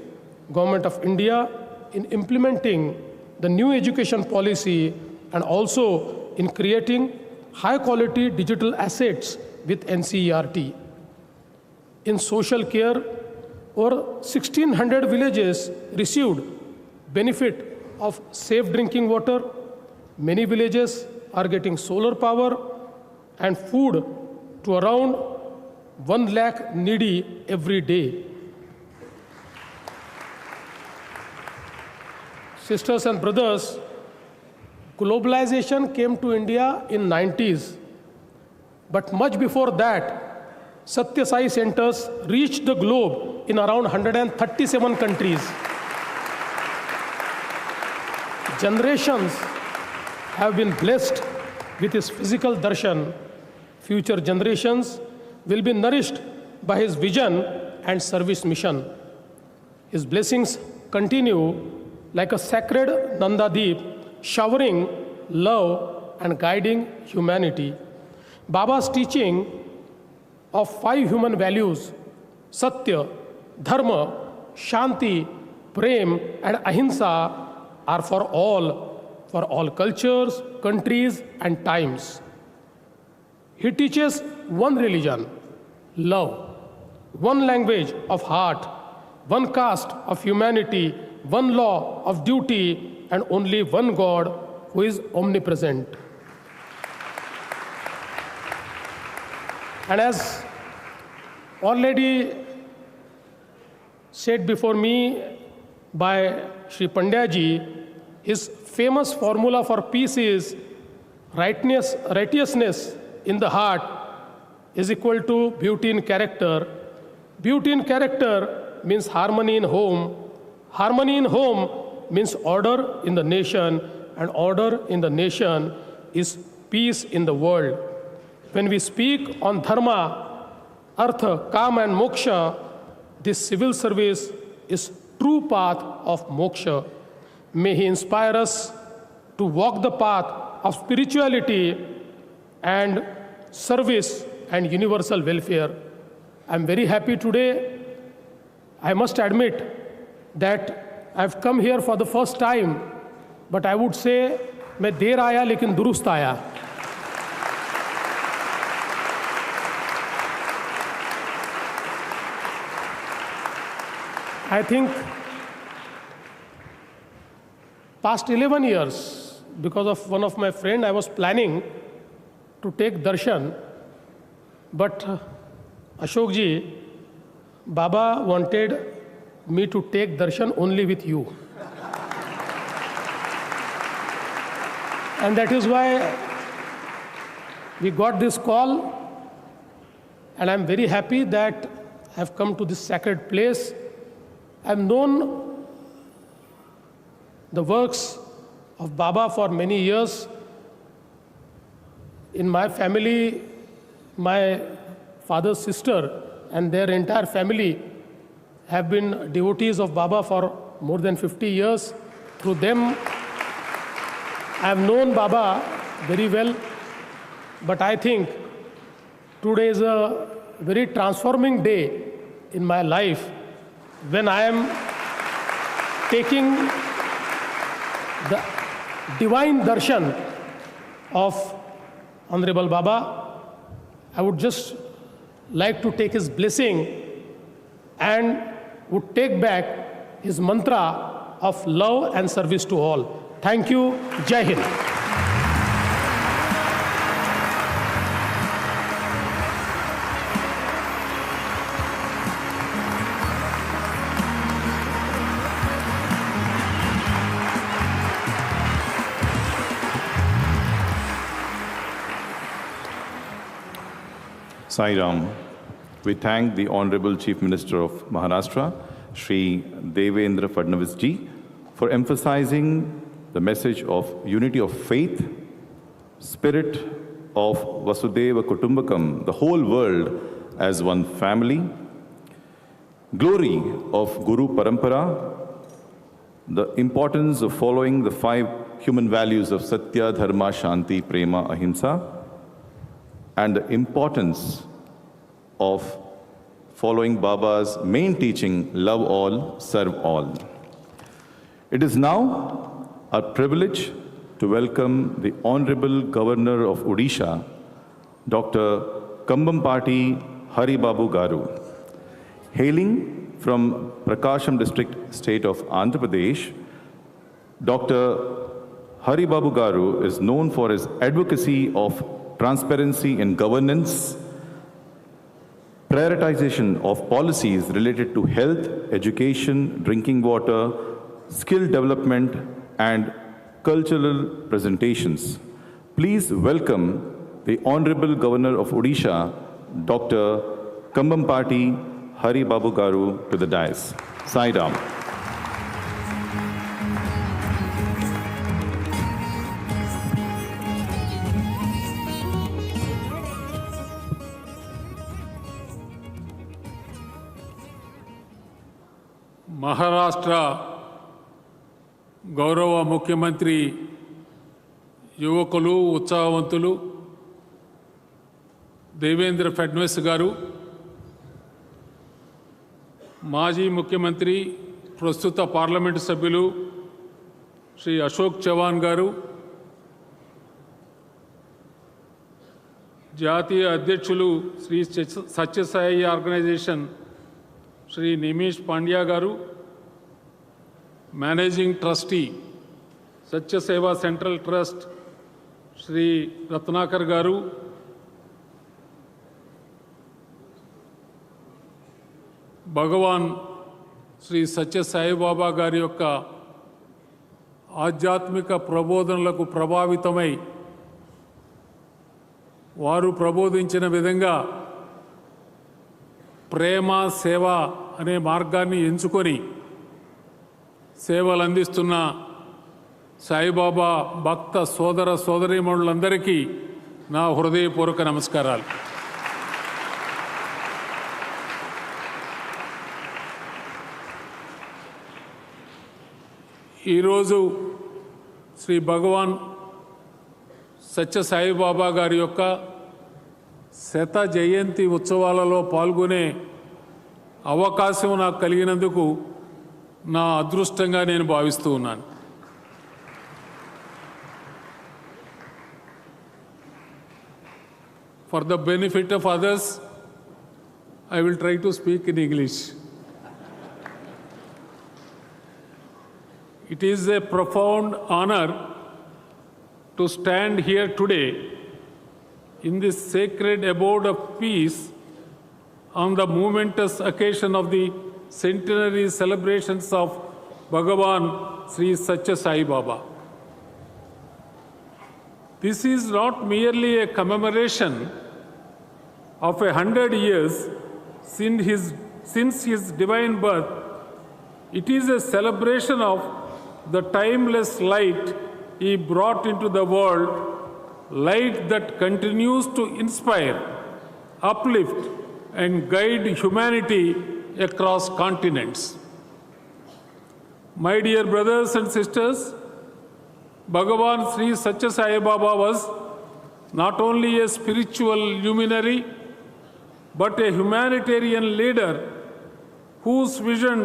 Government of India in implementing the new education policy and also in creating high-quality digital assets with NCERT. In social care, over 1,600 villages received benefit of safe drinking water. Many villages are getting solar power and food to around 1 lakh needy every day. Sisters and brothers, globalization came to India in 90s, but much before that, Sathya Sai centers reached the globe in around 137 countries. Generations have been blessed with his physical darshan. Future generations will be nourished by his vision and service mission. His blessings continue like a sacred Nanda Deep, showering love and guiding humanity. Baba's teaching of 5 human values, Satya, Dharma, Shanti, Prem, and Ahimsa, are for all cultures, countries, and times. He teaches one religion, love, one language of heart, one caste of humanity, one law of duty, and only one God who is omnipresent. And as already said before me by Sri Pandya ji, his famous formula for peace is righteousness in the heart is equal to beauty in character. Beauty in character means harmony in home. Harmony in home means order in the nation, and order in the nation is peace in the world. When we speak on dharma, artha, kama, and moksha, this civil service is true path of moksha. May he inspire us to walk the path of spirituality and service and universal welfare. I'm very happy today. I must admit that I've come here for the first time, but I would say, मैं देर आया लेकिन दुरुस्त आया. I think past 11 years, because of one of my friend, I was planning to take darshan, but Ashok ji, Baba wanted me to take darshan only with you. And that is why we got this call, and I'm very happy that I've come to this sacred place. I've known the works of Baba for many years. In my family, my father's sister and their entire family have been devotees of Baba for more than 50 years. Through them, I have known Baba very well. But I think today is a very transforming day in my life when I am taking the divine darshan of Honorable Baba. I would just like to take his blessing and would take back his mantra of love and service to all. Thank you. Jai Hind. Sai Ram, we thank the Honorable Chief Minister of Maharashtra, Shri Devendra Fadnavis ji, for emphasizing the message of unity of faith, spirit of Vasudeva Kutumbakam, the whole world as one family, glory of Guru Parampara, the importance of following the 5 human values of Satya, Dharma, Shanti, Prema, Ahimsa, and the importance of following Baba's main teaching, love all, serve all. It is now our privilege to welcome the Honorable Governor of Odisha, Dr. Puttaparthi Hari Babu Garu. Hailing from Prakasham district, state of Andhra Pradesh, Dr. Hari Babu Garu is known for his advocacy of transparency in governance, prioritization of policies related to health, education, drinking water, skill development, and cultural presentations. Please welcome the Honorable Governor of Odisha, Dr. Puttaparthi Hari Babu Garu, to the dais. Sai Ram. Maharashtra గౌరవ ముఖ్యమంత్రి యువకులు ఉత్సాహవంతులు దేవేంద్ర ఫడ్నవీస్ గారు, మాజీ ముఖ్యమంత్రి ప్రస్తుత parliament సభ్యులు శ్రీ అశోక్ చవాన్ గారు, జాతీయ అధ్యక్షులు శ్రీ సత్య సాయి ఆర్గనైజేషన్ శ్రీ నిమిష్ పాండ్యా గారు, మేనేజింగ్ ట్రస్టీ సత్య సేవా సెంట్రల్ ట్రస్ట్ శ్రీ రత్నాకర్ గారు, భగవాన్ శ్రీ సత్య సాయిబాబా గారి యొక్క ఆధ్యాత్మిక ప్రబోధనలకు ప్రభావితమై వారు ప్రబోధించిన విధంగా ప్రేమ సేవ అనే మార్గాన్ని ఎంచుకొని సేవలు అందిస్తున్న సాయిబాబా భక్త సోదర సోదరీమణులందరికీ నా హృదయపూర్వక నమస్కారాలు. ఈరోజు శ్రీ భగవాన్ సత్య సాయిబాబా గారి యొక్క శత జయంతి ఉత్సవాలలో పాల్గొనే అవకాశం నాకు కలిగినందుకు నా అదృష్టంగా నేను భావిస్తూ ఉన్నాను. For the benefit of others, I will try to speak in English. It is a profound honor to stand here today in this sacred abode of peace on the momentous occasion of the Centenary celebrations of Bhagwan Sri Sathya Sai Baba. This is not merely a commemoration of 100 years since his divine birth. It is a celebration of the timeless light he brought into the world, light that continues to inspire, uplift, and guide humanity across continents. My dear brothers and sisters, Bhagwan Sri Sathya Sai Baba was not only a spiritual luminary, but a humanitarian leader whose vision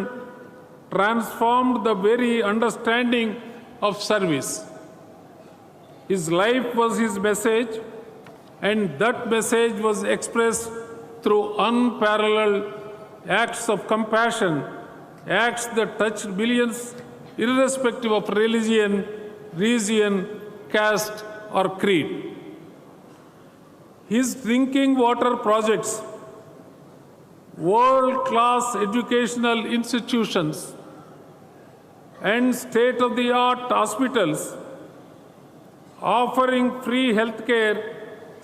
transformed the very understanding of service. His life was his message, and that message was expressed through unparalleled acts of compassion, acts that touched billions irrespective of religion, region, caste, or creed. His drinking water projects, world-class educational institutions, and state-of-the-art hospitals offering free health care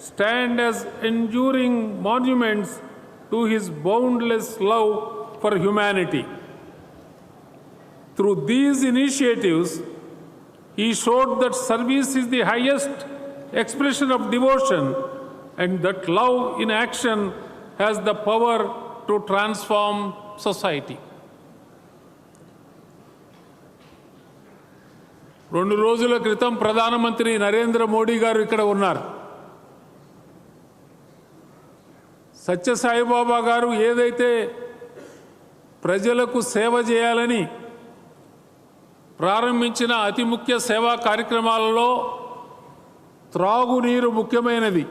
stand as enduring monuments to his boundless love for humanity. Through these initiatives, he showed that service is the highest expression of devotion and that love in action has the power to transform society. 2 రోజుల క్రితం ప్రధానమంత్రి నరేంద్ర మోడీ గారు ఇక్కడ ఉన్నారు. సత్య సాయిబాబా గారు ఏదైతే ప్రజలకు సేవ చేయాలని ప్రారంభించిన అతి ముఖ్య సేవా కార్యక్రమాలలో త్రాగునీరు ముఖ్యమైనది.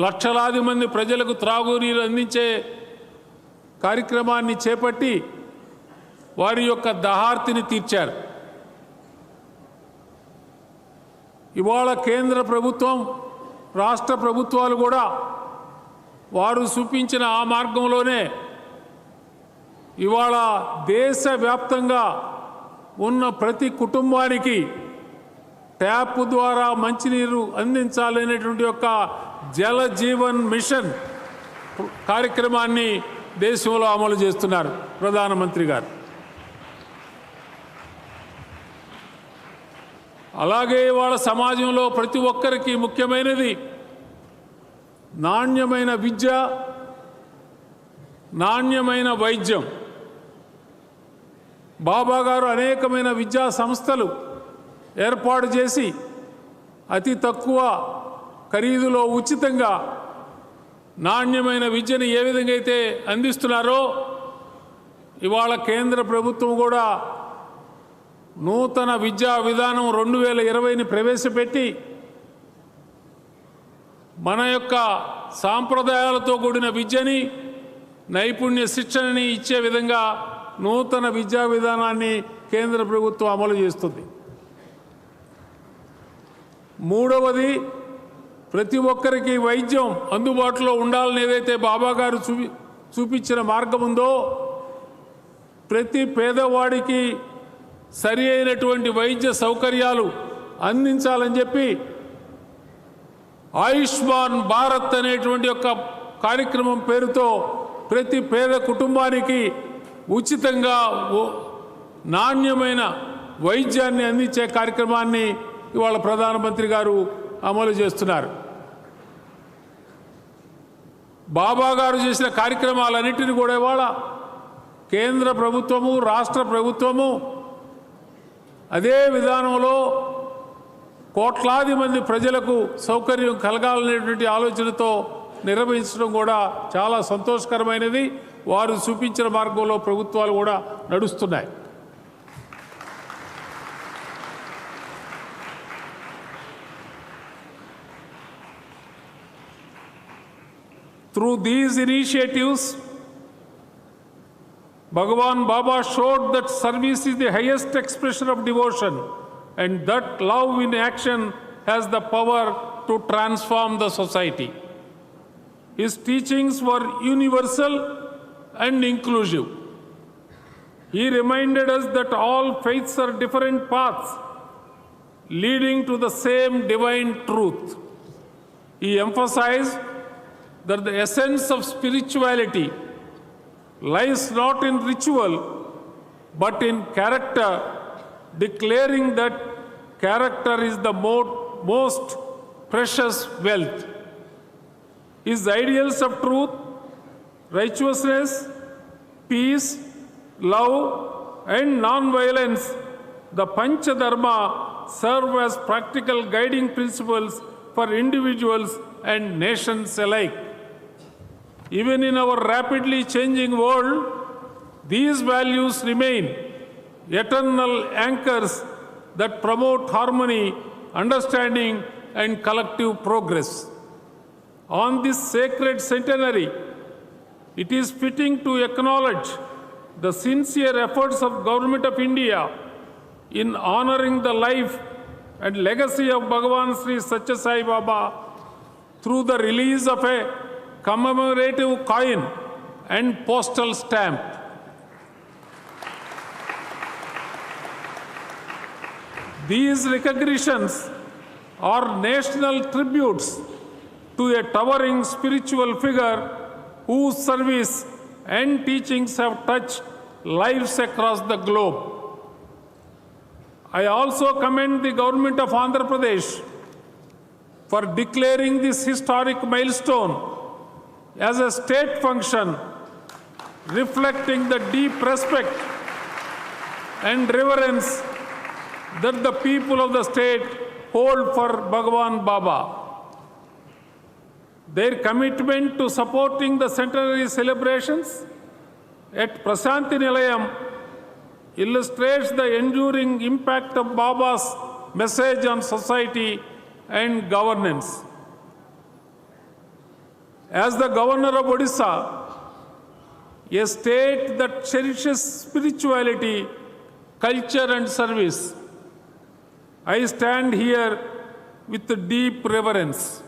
లక్షలాది మంది ప్రజలకు త్రాగునీరు అందించే కార్యక్రమాన్ని చేపట్టి వారి యొక్క దాహార్తిని తీర్చారు. ఇవాళ కేంద్ర ప్రభుత్వం, రాష్ట్ర ప్రభుత్వాలు కూడా వారు చూపించిన ఆ మార్గంలోనే ఇవాళ దేశవ్యాప్తంగా ఉన్న ప్రతి కుటుంబానికి ట్యాప్ ద్వారా మంచినీరు అందించాలనేటువంటి యొక్క జల జీవన్ మిషన్ కార్యక్రమాన్ని దేశంలో అమలు చేస్తున్నారు ప్రధానమంత్రి గారు. అలాగే ఇవాళ సమాజంలో ప్రతి ఒక్కరికి ముఖ్యమైనది నాణ్యమైన విద్య, నాణ్యమైన వైద్యం. బాబా గారు అనేకమైన విద్యా సంస్థలు ఏర్పాటు చేసి అతి తక్కువ ఖరీదులో ఉచితంగా నాణ్యమైన విద్యను ఏ విధంగా అయితే అందిస్తున్నారో ఇవాళ కేంద్ర ప్రభుత్వం కూడా నూతన విద్యా విధానం 2020ని ప్రవేశపెట్టి మన యొక్క సాంప్రదాయాలతో కూడిన విద్యని, నైపుణ్య శిక్షణని ఇచ్చే విధంగా నూతన విద్యా విధానాన్ని కేంద్ర ప్రభుత్వం అమలు చేస్తుంది. మూడవది, ప్రతి ఒక్కరికి వైద్యం అందుబాటులో ఉండాలని ఏదైతే బాబా గారు చూపించిన మార్గం ఉందో ప్రతి పేదవాడికి సరి అయినటువంటి వైద్య సౌకర్యాలు అందించాలని చెప్పి ఆయుష్మాన్ భారత్ అనేటువంటి ఒక కార్యక్రమం పేరుతో ప్రతి పేద కుటుంబానికి ఉచితంగా నాణ్యమైన వైద్యాన్ని అందించే కార్యక్రమాన్ని ఇవాళ ప్రధానమంత్రి గారు అమలు చేస్తున్నారు. బాబా గారు చేసిన కార్యక్రమాలన్నింటినీ కూడా ఇవాళ కేంద్ర ప్రభుత్వము, రాష్ట్ర ప్రభుత్వము అదే విధానంలో కోట్లాది మంది ప్రజలకు సౌకర్యం కలగాలనేటువంటి ఆలోచనతో నిర్వహించడం కూడా చాలా సంతోషకరమైనది. వారు చూపించిన మార్గంలో ప్రభుత్వాలు కూడా నడుస్తున్నాయి. Through these initiatives, Bhagwan Baba showed that service is the highest expression of devotion and that love in action has the power to transform the society. His teachings were universal and inclusive. He reminded us that all faiths are different paths leading to the same divine truth. He emphasized that the essence of spirituality lies not in ritual but in character, declaring that character is the most precious wealth. His ideals of truth, righteousness, peace, love and non-violence, the Panchadharma, serve as practical guiding principles for individuals and nations alike. Even in our rapidly changing world, these values remain eternal anchors that promote harmony, understanding, and collective progress. On this sacred centenary, it is fitting to acknowledge the sincere efforts of Government of India in honoring the life and legacy of Bhagwan Sri Sathya Sai Baba through the release of a commemorative coin and postal stamp. These recognitions are national tributes to a towering spiritual figure whose service and teachings have touched lives across the globe. I also commend the government of Andhra Pradesh for declaring this historic milestone as a state function, reflecting the deep respect and reverence that the people of the state hold for Bhagwan Baba. Their commitment to supporting the centenary celebrations at Prasanthi Nilayam illustrates the enduring impact of Baba's message on society and governance. As the Governor of Odisha, a state that cherishes spirituality, culture and service, I stand here with deep reverence.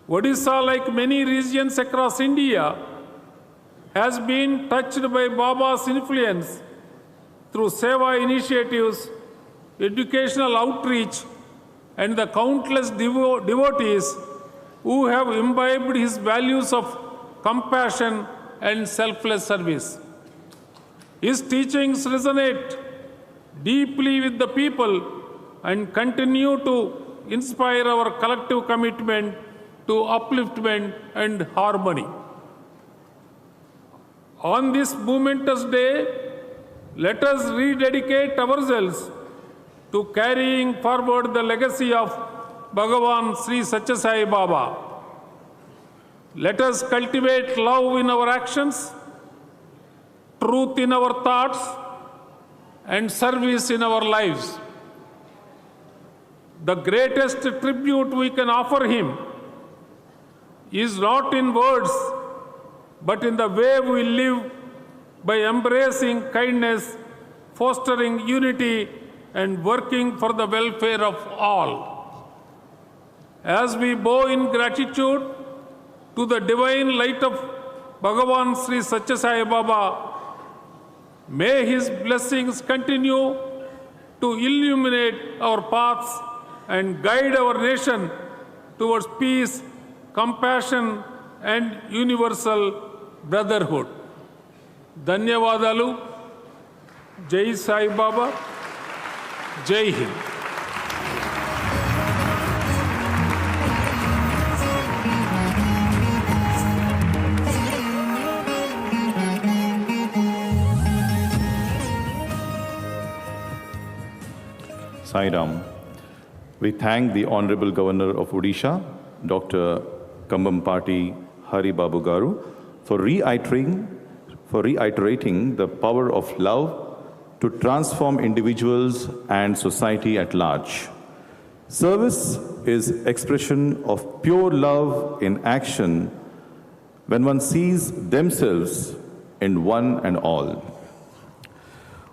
Odisha, like many regions across India, has been touched by Baba's influence through Seva initiatives, educational outreach, and the countless devotees who have imbibed his values of compassion and selfless service. His teachings resonate deeply with the people and continue to inspire our collective commitment to upliftment and harmony. On this momentous day, let us rededicate ourselves to carrying forward the legacy of Bhagwan Sri Sathya Sai Baba. Let us cultivate love in our actions, truth in our thoughts, and service in our lives. The greatest tribute we can offer him is not in words, but in the way we live by embracing kindness, fostering unity, and working for the welfare of all. As we bow in gratitude to the divine light of Bhagwan Sri Sathya Sai Baba, may his blessings continue to illuminate our paths and guide our nation towards peace, compassion, and universal brotherhood. Dhanyavadalu. Jai Sai Baba. Jai Hind. Sai Ram. We thank the Honorable Governor of Odisha, Dr. Puttaparthi Hari Babu Garu, for reiterating the power of love to transform individuals and society at large. Service is expression of pure love in action when one sees themselves in one and all.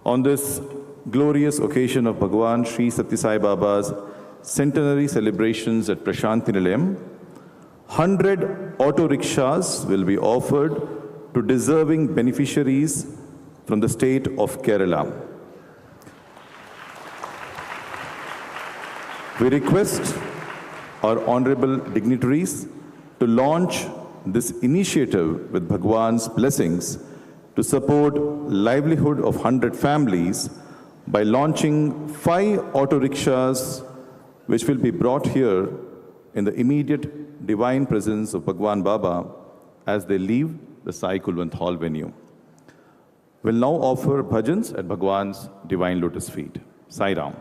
On this glorious occasion of Bhagwan Sri Sathya Sai Baba's centenary celebrations at Prasanthi Nilayam, 100 auto rickshaws will be offered to deserving beneficiaries from the state of Kerala. We request our honorable dignitaries to launch this initiative with Bhagwan's blessings to support livelihood of 100 families by launching 5 auto rickshaws which will be brought here in the immediate divine presence of Bhagwan Baba as they leave the Sai Kulwant Hall venue. We'll now offer bhajans at Bhagwan's divine lotus feet. Sai Ram.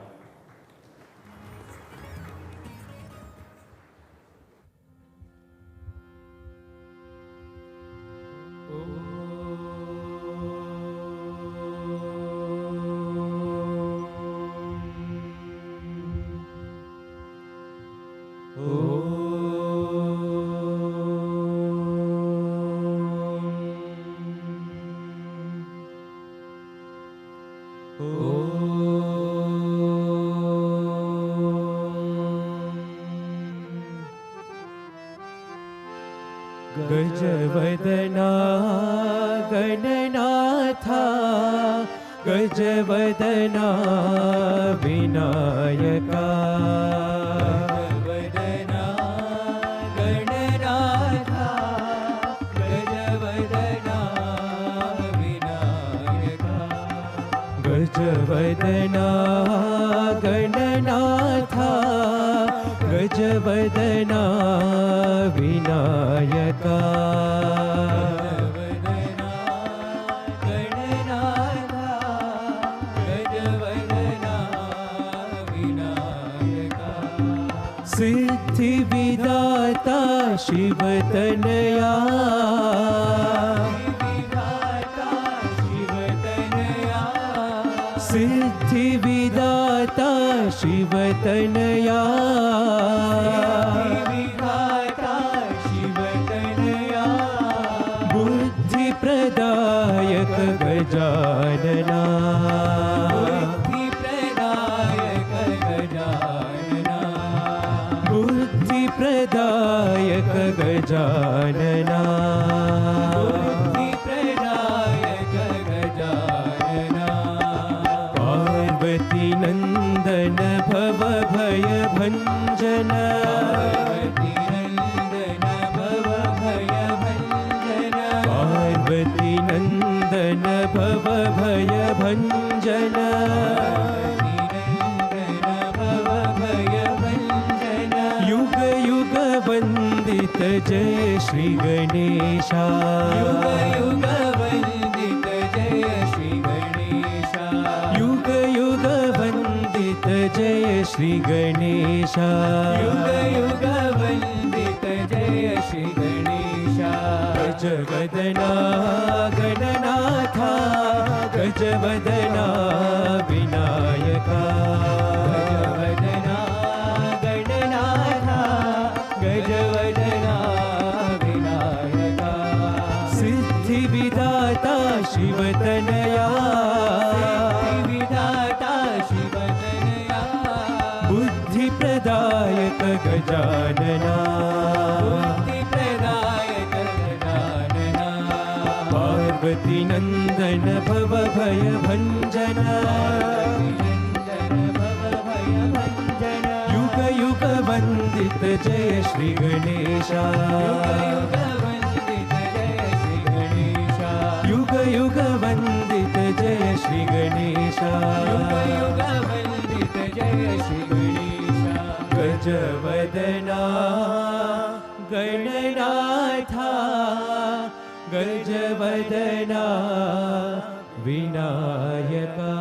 गजवदना Gananatha गजवदना Vinayaka गजवदना Gananatha गजवदना Vinayaka गजवदना Gananatha गजवदना Vinayaka सिद्धि विदाता विधाता शिवतनया सिद्धि विधाता शिवतनया बुद्धि प्रदायक गजानना बुद्धि प्रदायक गजानना पार्वती नंदन भव भय भंजन पार्वती नंदन भव भय भंजन युग युग वंदित जय श्री गणेशा युग युग वंदित जय श्री गणेशा युग युग वंदित जय श्री गणेशा युग युग वंदित जय श्री गणेशा गजवदना गणनाथा गजवदना विनायका गजवदना गणनाथा गजवदना विनायका सिद्धि विधाता शिवतनया विधाता शिवतनया बुद्धि प्रदायक गजानना बुद्धि प्रदायक गजानना पार्वती नंदन भव भय भंजना युग युग वंदित जय श्री गणेशा युग युग वंदित जय श्री गणेशा युग युग वंदित जय श्री गणेशा गजवदना गणनाथा गजवदना विनायका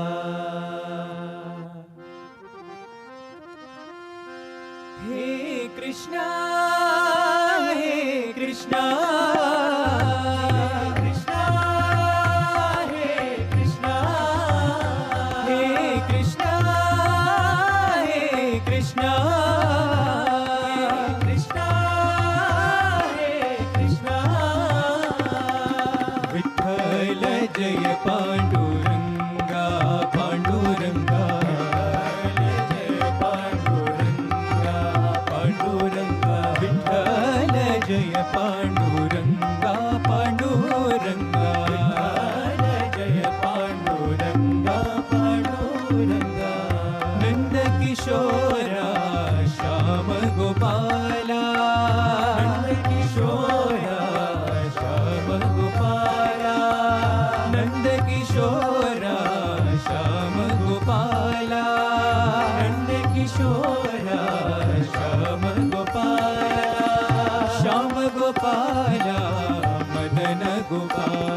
हे कृष्णा हे कृष्णा कृष्णा हे कृष्णा हे कृष्णा हे कृष्णा कृष्णा हे कृष्णा विठ्ठल जय पांडुरंगा पांडुरंगा जय पांडुरंगा पांडुरंगा जय पांडुरंगा पांडुरंगा नंद किशोरा श्याम गोपाला नंद किशोरा श्याम गोपाला नंद किशोरा श्याम गोपाला नंद किशोरा श्याम गोपाला श्याम गोपाला मदन गोपाला